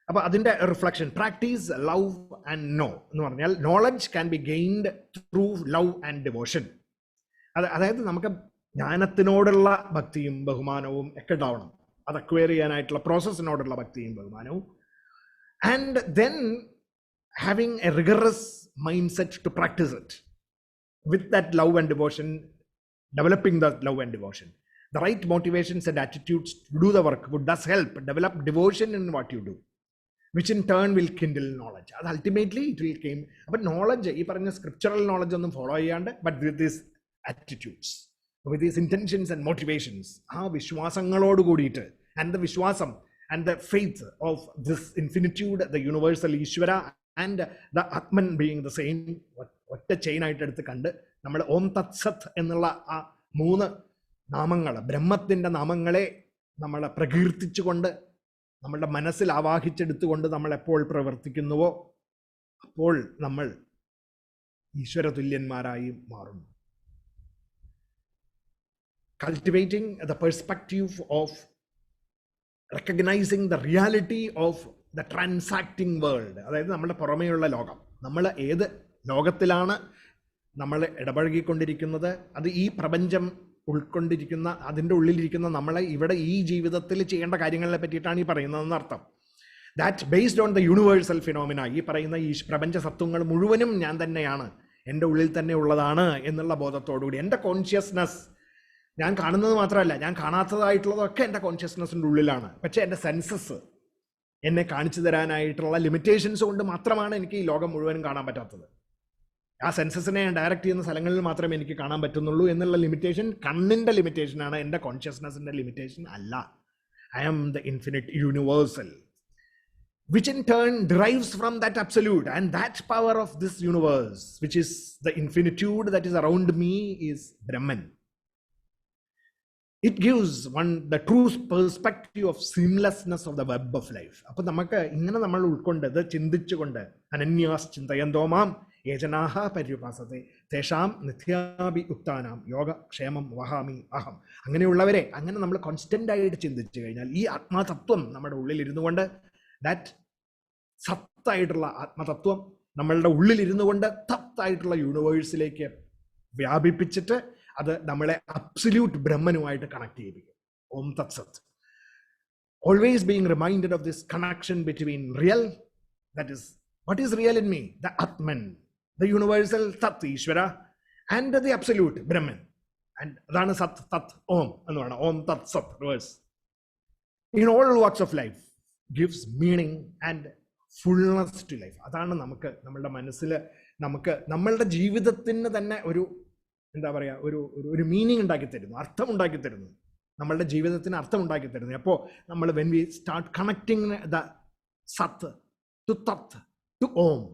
അപ്പോൾ അതിൻ്റെ reflection, practice love and know എന്ന് പറഞ്ഞാൽ knowledge can be gained through love and devotion. അതായത് നമുക്ക് ജ്ഞാനത്തിനോടുള്ള ഭക്തിയും ബഹുമാനവും ഒക്കെ ഉണ്ടാവണം. അത് അക്വയർ ചെയ്യാനായിട്ടുള്ള പ്രോസസ്സിനോടുള്ള ഭക്തിയും ബഹുമാനവും. And then having a rigorous mindset to practice it with that love and devotion, developing the love and devotion. The right motivations and attitudes to do the work would thus help develop devotion in what you do, which in turn will kindle knowledge. That ultimately it will came. But knowledge, ee paranja scriptural knowledge onnum follow cheyande, but with these attitudes, with these intentions and motivations, aa vishwasangalodu koodite, and the vishwasam and the faith of this infinitude, the universal Ishvara and the Atman being the same, what chain aayittu eduthu kande നമ്മൾ ഓം തത് സത് എന്നുള്ള ആ 3 നാമങ്ങൾ, ബ്രഹ്മത്തിൻ്റെ നാമങ്ങളെ നമ്മൾ പ്രകീർത്തിച്ചുകൊണ്ട് നമ്മളുടെ മനസ്സിൽ ആവാഹിച്ചെടുത്തുകൊണ്ട് നമ്മൾ എപ്പോൾ പ്രവർത്തിക്കുന്നുവോ അപ്പോൾ നമ്മൾ ഈശ്വരതുല്യന്മാരായി മാറുന്നു. Cultivating the perspective of recognizing the reality of the transacting world, അതായത് നമ്മുടെ പുറമേയുള്ള ലോകം, നമ്മൾ ഏത് ലോകത്തിലാണ് നമ്മൾ ഇടപഴകിക്കൊണ്ടിരിക്കുന്നത്, അത് ഈ പ്രപഞ്ചം ഉൾക്കൊണ്ടിരിക്കുന്ന, അതിൻ്റെ ഉള്ളിലിരിക്കുന്ന നമ്മളെ ഇവിടെ ഈ ജീവിതത്തിൽ ചെയ്യേണ്ട കാര്യങ്ങളെ പറ്റിയിട്ടാണ് ഈ പറയുന്നതെന്ന് അർത്ഥം. That based on the universal phenomena, ഈ പറയുന്ന ഈ പ്രപഞ്ച സത്വങ്ങൾ മുഴുവനും ഞാൻ തന്നെയാണ്, എൻ്റെ ഉള്ളിൽ തന്നെ ഉള്ളതാണ് എന്നുള്ള ബോധത്തോടുകൂടി എൻ്റെ കോൺഷ്യസ്നസ്, ഞാൻ കാണുന്നത് മാത്രമല്ല, ഞാൻ കാണാത്തതായിട്ടുള്ളതൊക്കെ എൻ്റെ കോൺഷ്യസ്നസ്സിൻ്റെ ഉള്ളിലാണ്. പക്ഷേ എൻ്റെ സെൻസസ് എന്നെ കാണിച്ചു തരാനായിട്ടുള്ള ലിമിറ്റേഷൻസ് കൊണ്ട് മാത്രമാണ് എനിക്ക് ഈ ലോകം മുഴുവനും കാണാൻ പറ്റാത്തത്. ആ സെൻസസിനെ ഞാൻ ഡയറക്റ്റ് ചെയ്യുന്ന സ്ഥലങ്ങളിൽ മാത്രമേ എനിക്ക് കാണാൻ പറ്റുന്നുള്ളൂ എന്നുള്ള ലിമിറ്റേഷൻ കണ്ണിൻ്റെ ലിമിറ്റേഷനാണ്, എൻ്റെ കോൺഷ്യസ്നസ്സിൻ്റെ ലിമിറ്റേഷൻ അല്ല. I am the infinite universal, which in turn derives from that absolute, and that power of this universe, which is the infinitude that is around me, is Brahman. It gives one the true perspective of seamlessness of the web of life. അപ്പോൾ നമുക്ക് ഇങ്ങനെ നമ്മൾ ഉൾക്കൊണ്ടത് ചിന്തിച്ചുകൊണ്ട് അനന്യാസ് ചിന്തയന്തോ മാം യേജനാഹ പര്യുപാസത്തെ തേഷാം നിത്യാഭി ഉക്താനാം യോഗ ക്ഷേമം വഹാമി അഹം. അങ്ങനെയുള്ളവരെ അങ്ങനെ നമ്മൾ കോൺസ്റ്റൻ്റ് ആയിട്ട് ചിന്തിച്ചു കഴിഞ്ഞാൽ ഈ ആത്മതത്വം നമ്മുടെ ഉള്ളിൽ ഇരുന്നു കൊണ്ട്, ദാറ്റ് സത്തായിട്ടുള്ള ആത്മതത്വം നമ്മളുടെ ഉള്ളിലിരുന്നു കൊണ്ട് തത്തായിട്ടുള്ള യൂണിവേഴ്സിലേക്ക് വ്യാപിപ്പിച്ചിട്ട് അത് നമ്മളെ അബ്സല്യൂട്ട് ബ്രഹ്മനുമായിട്ട് കണക്ട് ചെയ്യിപ്പിക്കും. ഓം തത് സത്. Always being reminded of this connection between real, that is what is real in me, the ആത്മൻ, ദ യൂണിവേഴ്സൽ തത് ഈശ്വര, ആൻഡ് ദി അബ്സല്യൂട്ട് ബ്രഹ്മൻ. ആൻഡ് അതാണ് സത് തത് ഓം എന്ന് പറയുന്നത്. ഓം തത് സത് reverse in all walks of life gives meaning and fullness to life. അതാണ് നമുക്ക് നമ്മളുടെ മനസ്സിൽ നമുക്ക് നമ്മളുടെ ജീവിതത്തിന് തന്നെ ഒരു എന്താ പറയുക, ഒരു മീനിങ് ഉണ്ടാക്കി തരുന്നു, അർത്ഥം ഉണ്ടാക്കി തരുന്നു, നമ്മളുടെ ജീവിതത്തിന് അർത്ഥം ഉണ്ടാക്കി തരുന്നു. അപ്പോൾ നമ്മൾ when we start connecting the സത്ത് ടു തത്ത് ടു ഓം,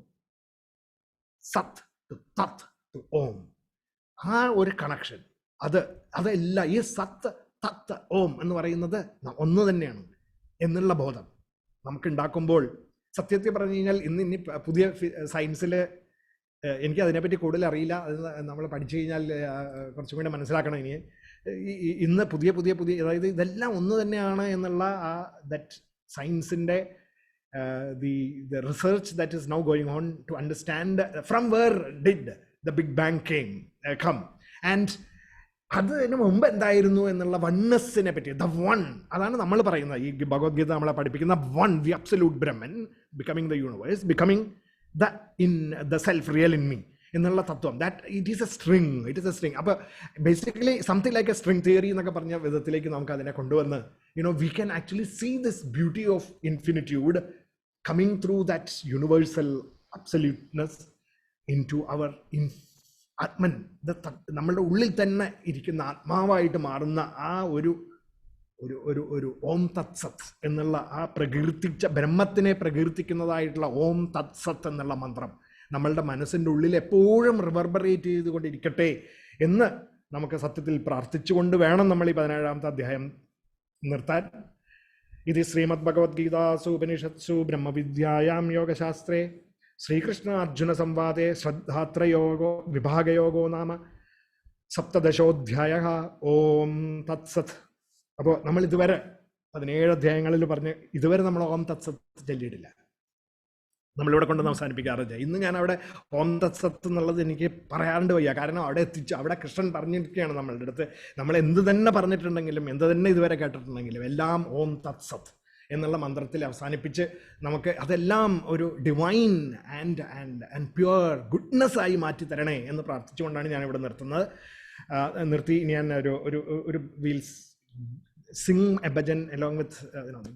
സത്ത് ടു തത്ത് ടു ഓം, ആ ഒരു കണക്ഷൻ അതല്ല ഈ സത്ത് തത്ത് ഓം എന്ന് പറയുന്നത് ഒന്ന് തന്നെയാണ് എന്നുള്ള ബോധം നമുക്ക് ഉണ്ടാക്കുമ്പോൾ, സത്യത്തിൽ പറഞ്ഞു കഴിഞ്ഞാൽ ഇനി പുതിയ സയൻസിൽ എനിക്ക് അതിനെപ്പറ്റി കൂടുതൽ അറിയില്ല, അത് നമ്മൾ പഠിച്ചു കഴിഞ്ഞാൽ കുറച്ചും കൂടെ മനസ്സിലാക്കണം. ഇന്ന് പുതിയ അതായത് ഇതെല്ലാം ഒന്ന് തന്നെയാണ് എന്നുള്ള ആ ദറ്റ് സയൻസിൻ്റെ the research that is now going on to understand from where did the Big Bang come, and അതിന് മുമ്പ് എന്തായിരുന്നു എന്നുള്ള വണ്ണസ്സിനെ പറ്റി, ദ വൺ, അതാണ് നമ്മൾ പറയുന്നത് ഈ ഭഗവത്ഗീത നമ്മളെ പഠിപ്പിക്കുന്ന വൺ, ദി അബ്സല്യൂട്ട് ബ്രഹ്മൻ, becoming the universe, becoming the self real in me എന്നുള്ള തത്വം. That it is a string. അപ്പോൾ basically something like a string theory എന്നൊക്കെ പറഞ്ഞ വിധത്തിലേക്ക് നമുക്ക് അതിനെ കൊണ്ടുവന്ന് we can actually see this beauty of infinitude coming through that universal absoluteness into our ആത്മൻ, നമ്മളുടെ ഉള്ളിൽ തന്നെ ഇരിക്കുന്ന ആത്മാവായിട്ട് മാറുന്ന ആ ഒരു ഓം തത് സത് എന്നുള്ള ആ പ്രകീർത്തിച്ച ബ്രഹ്മത്തിനെ പ്രകീർത്തിക്കുന്നതായിട്ടുള്ള ഓം തത് സത് എന്നുള്ള മന്ത്രം നമ്മളുടെ മനസ്സിൻ്റെ ഉള്ളിൽ എപ്പോഴും റിവർബറേറ്റ് ചെയ്തുകൊണ്ടിരിക്കട്ടെ എന്ന് നമുക്ക് സത്യത്തിൽ പ്രാർത്ഥിച്ചുകൊണ്ട് വേണം നമ്മൾ ഈ 17-ാമത്തെ അധ്യായം നിർത്താൻ. ഇത് ശ്രീമദ് ഭഗവത്ഗീതാസു ഉപനിഷത്സു ബ്രഹ്മവിദ്യായാം യോഗശാസ്ത്രേ ശ്രീകൃഷ്ണ അർജുന സംവാദേ ശ്രദ്ധാത്രയോഗോ വിഭാഗയോഗോ നാമ 17 ഓം തത് സത്. അപ്പോൾ നമ്മൾ ഇതുവരെ 17 അധ്യായങ്ങളിൽ പറഞ്ഞ് ഇതുവരെ നമ്മൾ ഓം തത് സത് ചൊല്ലിയിട്ടില്ല. നമ്മളിവിടെ കൊണ്ടുവന്ന് അവസാനിപ്പിക്കാറില്ല. ഇന്ന് ഞാൻ അവിടെ ഓം തത് സത്ത് എന്നുള്ളത് എനിക്ക് പറയാണ്ട് വയ്യ, കാരണം അവിടെ അവിടെ കൃഷ്ണൻ പറഞ്ഞിരിക്കുകയാണ് നമ്മളുടെ അടുത്ത്. നമ്മൾ എന്ത് തന്നെ പറഞ്ഞിട്ടുണ്ടെങ്കിലും എന്ത് തന്നെ ഇതുവരെ കേട്ടിട്ടുണ്ടെങ്കിലും എല്ലാം ഓം തത് സത് എന്നുള്ള മന്ത്രത്തിൽ അവസാനിപ്പിച്ച് നമുക്ക് അതെല്ലാം ഒരു ഡിവൈൻ ആൻഡ് പ്യുവർ ഗുഡ്നെസ് ആയി മാറ്റി തരണേ എന്ന് പ്രാർത്ഥിച്ചുകൊണ്ടാണ് ഞാൻ ഇവിടെ നിർത്തി ഞാൻ ഒരു wheels sing a bhajan along with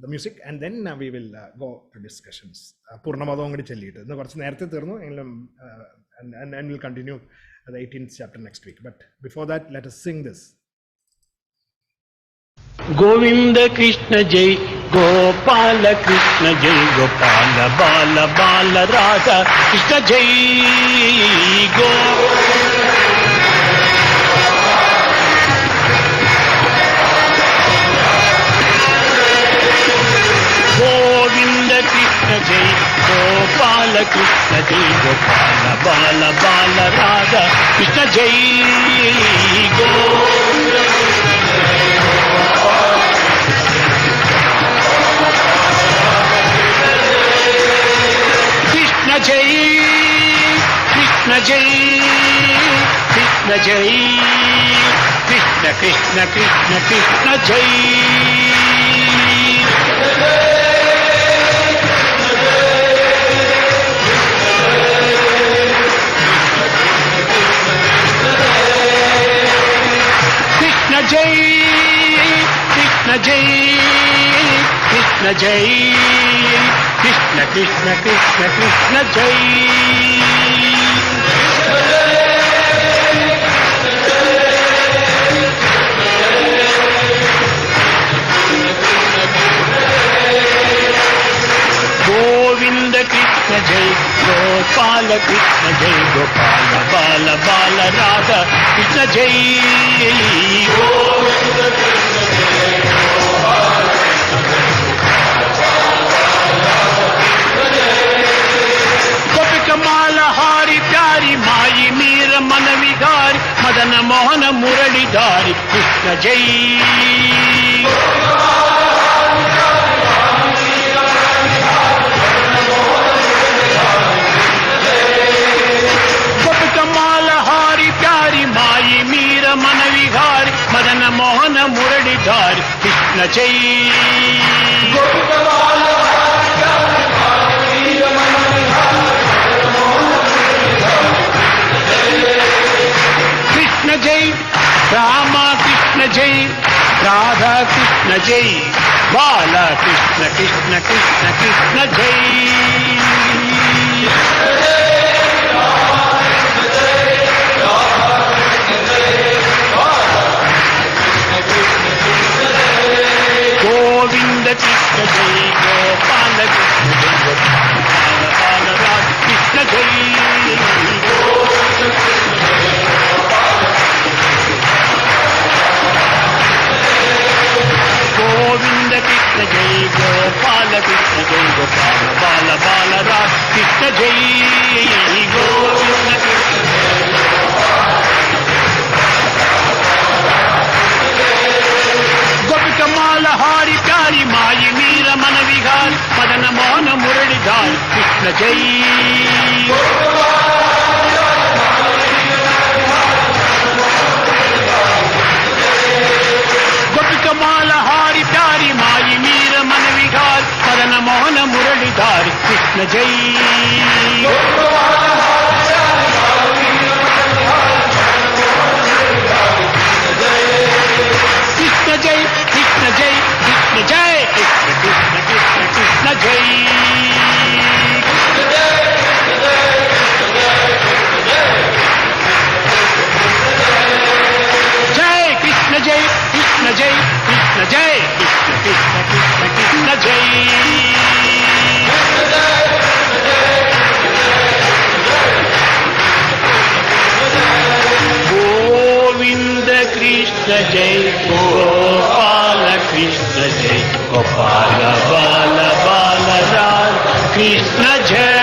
the music, and then we will go to discussions. Purnamadavam angadi chellite innu korchu nerthe thirnu and we'll continue the 18th chapter next week, but before that let us sing this. Govinda Krishna Jai, Gopala Krishna Jai, Gopala Bala Bala Radha Krishna Jai, Govinda जय गोपाल कृष्ण जय गोपाल बाल बाल राधा कृष्ण जय कृष्ण जय कृष्ण जय कृष्ण जय कृष्ण कृष्ण कृष्ण कृष्ण जय कृष्ण जय कृष्ण जय कृष्ण जय कृष्ण कृष्ण कृष्ण कृष्ण जय गोविंद कृष्ण जय गोपाल कृष्ण जय गोपाल बाल बाल राधा कृष्ण जय गोविंद कृष्ण जय गोपाल गोपिकमाल हारी प्यारी माई मीर मन विहारी मदन मोहन मुरलीधारी कृष्ण जय मन विहारी मदन मोहन मुरलीधारी कृष्ण जय कृष्ण जय रामा कृष्ण जय राधा कृष्ण जय बाला कृष्ण कृष्ण कृष्ण कृष्ण जय गोविंद कृष्ण जय गोपाल कृष्ण जय गोपाल बाल राधा कृष्ण जय गोविंद कृष्ण जय गोपाल कृष्ण जय गोपाल बाल बाल राधा कृष्ण जय गोविंद कृष्ण गोपिकमाल हारी प्यारी माई मीर मन विहारी मदन मोहन मुरलीधारी कृष्ण जय गोपिकमाल हारी प्यारी माई मीर मन विहारी मदन मोहन मुरलीधारी कृष्ण जय कृष्ण जय कृष्ण जय कृष्ण जय कृष्ण कृष्ण कृष्ण कृष्ण जय जय कृष्ण जय कृष्ण जय कृष्ण जय कृष्ण कृष्ण कृष्ण कृष्ण जय गोविंद कृष्ण जय गोपाल कृष्ण जय गोपाल बाल बाल राधा कृष्ण जय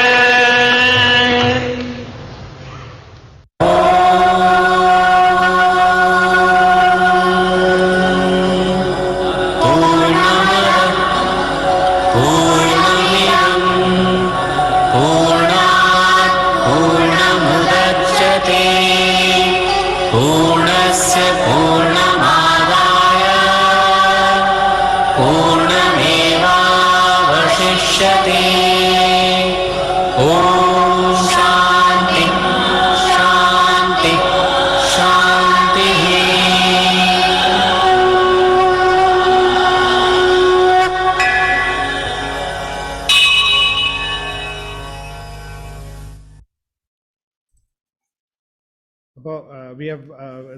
അപ്പോൾ വി ഹവ്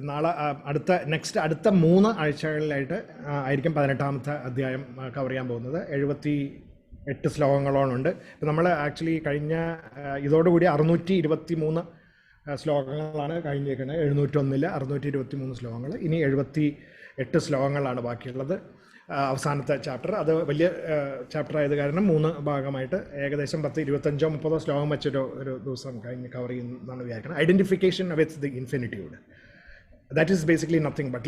നാളെ അടുത്ത 3 ആഴ്ചകളിലായിട്ട് ആയിരിക്കും 18ാമത്തെ അധ്യായം കവർ ചെയ്യാൻ പോകുന്നത്. 78 ശ്ലോകങ്ങളോളുണ്ട്. ഇപ്പോൾ നമ്മൾ ആക്ച്വലി കഴിഞ്ഞ ഇതോടുകൂടി 623 ശ്ലോകങ്ങളാണ് കഴിഞ്ഞേക്കുന്നത്. 701 623 ശ്ലോകങ്ങൾ. ഇനി 78 ശ്ലോകങ്ങളാണ് ബാക്കിയുള്ളത്. അവസാനത്തെ ചാപ്റ്റർ. അത് വലിയ ചാപ്റ്റർ ആയത് കാരണം 3 ഭാഗമായിട്ട് ഏകദേശം 25-30 ശ്ലോകം വെച്ചൊരു ദിവസം കഴിഞ്ഞ് കവർ ചെയ്യുന്നതാണ് വിചാരിക്കുന്നത്. Identification with the infinitude, that is basically nothing but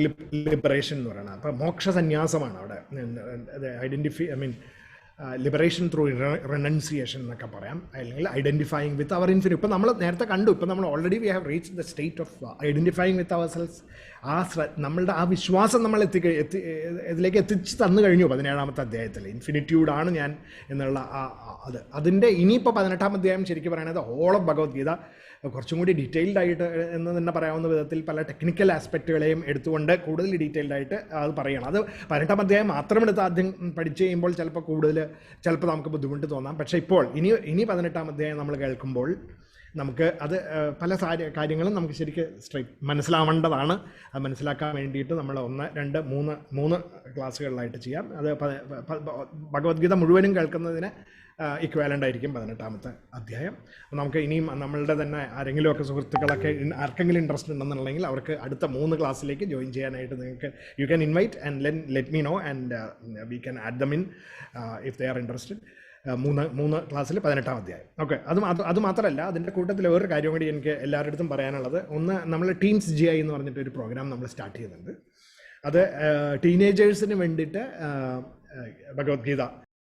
liberation എന്ന് പറയുന്നത്. അപ്പോൾ മോക്ഷ സന്യാസമാണ് അവിടെ. ലിബറേഷൻ ത്രൂ റിനൗൺസിയേഷൻ എന്നൊക്കെ പറയാം, അല്ലെങ്കിൽ ഐഡൻറ്റിഫൈയിങ് വിത്ത് അവർ ഇൻഫിനിറ്റ്. ഇപ്പോൾ നമ്മൾ നേരത്തെ കണ്ടു, ഇപ്പോൾ നമ്മൾ already we have reach the state of identifying with our selves. നമ്മളുടെ ആ വിശ്വാസം നമ്മൾ ഇതിലേക്ക് എത്തിച്ച് തന്നു കഴിഞ്ഞു 17-ാമത്തെ അധ്യായത്തിൽ. ഇൻഫിനിറ്റ്യൂഡാണ് ഞാൻ എന്നുള്ള അതിൻ്റെ ഇനിയിപ്പോൾ 18-ാം അധ്യായം ശരിക്കും പറയുന്നത് ഹോൾ ഓഫ് ഭഗവത്ഗീത കുറച്ചും കൂടി ഡീറ്റെയിൽഡ് ആയിട്ട് എന്ന് തന്നെ പറയാവുന്ന വിധത്തിൽ പല ടെക്നിക്കൽ ആസ്പെക്റ്റുകളെയും എടുത്തുകൊണ്ട് കൂടുതൽ ഡീറ്റെയിൽഡ് ആയിട്ട് അത് പറയണം. അത് 18-ാം അധ്യായം മാത്രം എടുത്ത് ആദ്യം പഠിച്ചു കഴിയുമ്പോൾ ചിലപ്പോൾ നമുക്ക് ബുദ്ധിമുട്ട് തോന്നാം. പക്ഷേ ഇപ്പോൾ ഇനി 18-ാം അധ്യായം നമ്മൾ കേൾക്കുമ്പോൾ നമുക്ക് അത് പല കാര്യങ്ങളും നമുക്ക് ശരിക്കും മനസ്സിലാവേണ്ടതാണ്. അത് മനസ്സിലാക്കാൻ വേണ്ടിയിട്ട് നമ്മൾ 1, 2, 3 ക്ലാസ്സുകളിലായിട്ട് ചെയ്യാം. അത് ഭഗവത്ഗീത മുഴുവനും കേൾക്കുന്നതിന് ഇക്വാലൻ്റ് ആയിരിക്കും 18-ാമത്തെ അധ്യായം. നമുക്ക് ഇനിയും നമ്മളുടെ തന്നെ ആരെങ്കിലുമൊക്കെ സുഹൃത്തുക്കളൊക്കെ ആർക്കെങ്കിലും ഇൻട്രസ്റ്റ് ഉണ്ടെന്നുണ്ടെങ്കിൽ അവർക്ക് അടുത്ത 3 ക്ലാസ്സിലേക്ക് ജോയിൻ ചെയ്യാനായിട്ട് നിങ്ങൾക്ക് you can invite and let me know and we can add them in if they are interested. 3 ക്ലാസ്സിൽ 18-ാം അധ്യായം. ഓക്കെ, അത് മാത്രമല്ല, അതിൻ്റെ കൂട്ടത്തിൽ വേറൊരു കാര്യം കൂടി എനിക്ക് എല്ലാവരുടെ അടുത്തും പറയാനുള്ളത്. ഒന്ന്, നമ്മൾ ടീൻസ് GI എന്ന് പറഞ്ഞിട്ടൊരു പ്രോഗ്രാം നമ്മൾ സ്റ്റാർട്ട് ചെയ്യുന്നുണ്ട്. അത് ടീനേജേഴ്സിന് വേണ്ടിയിട്ട് ഭഗവത്ഗീത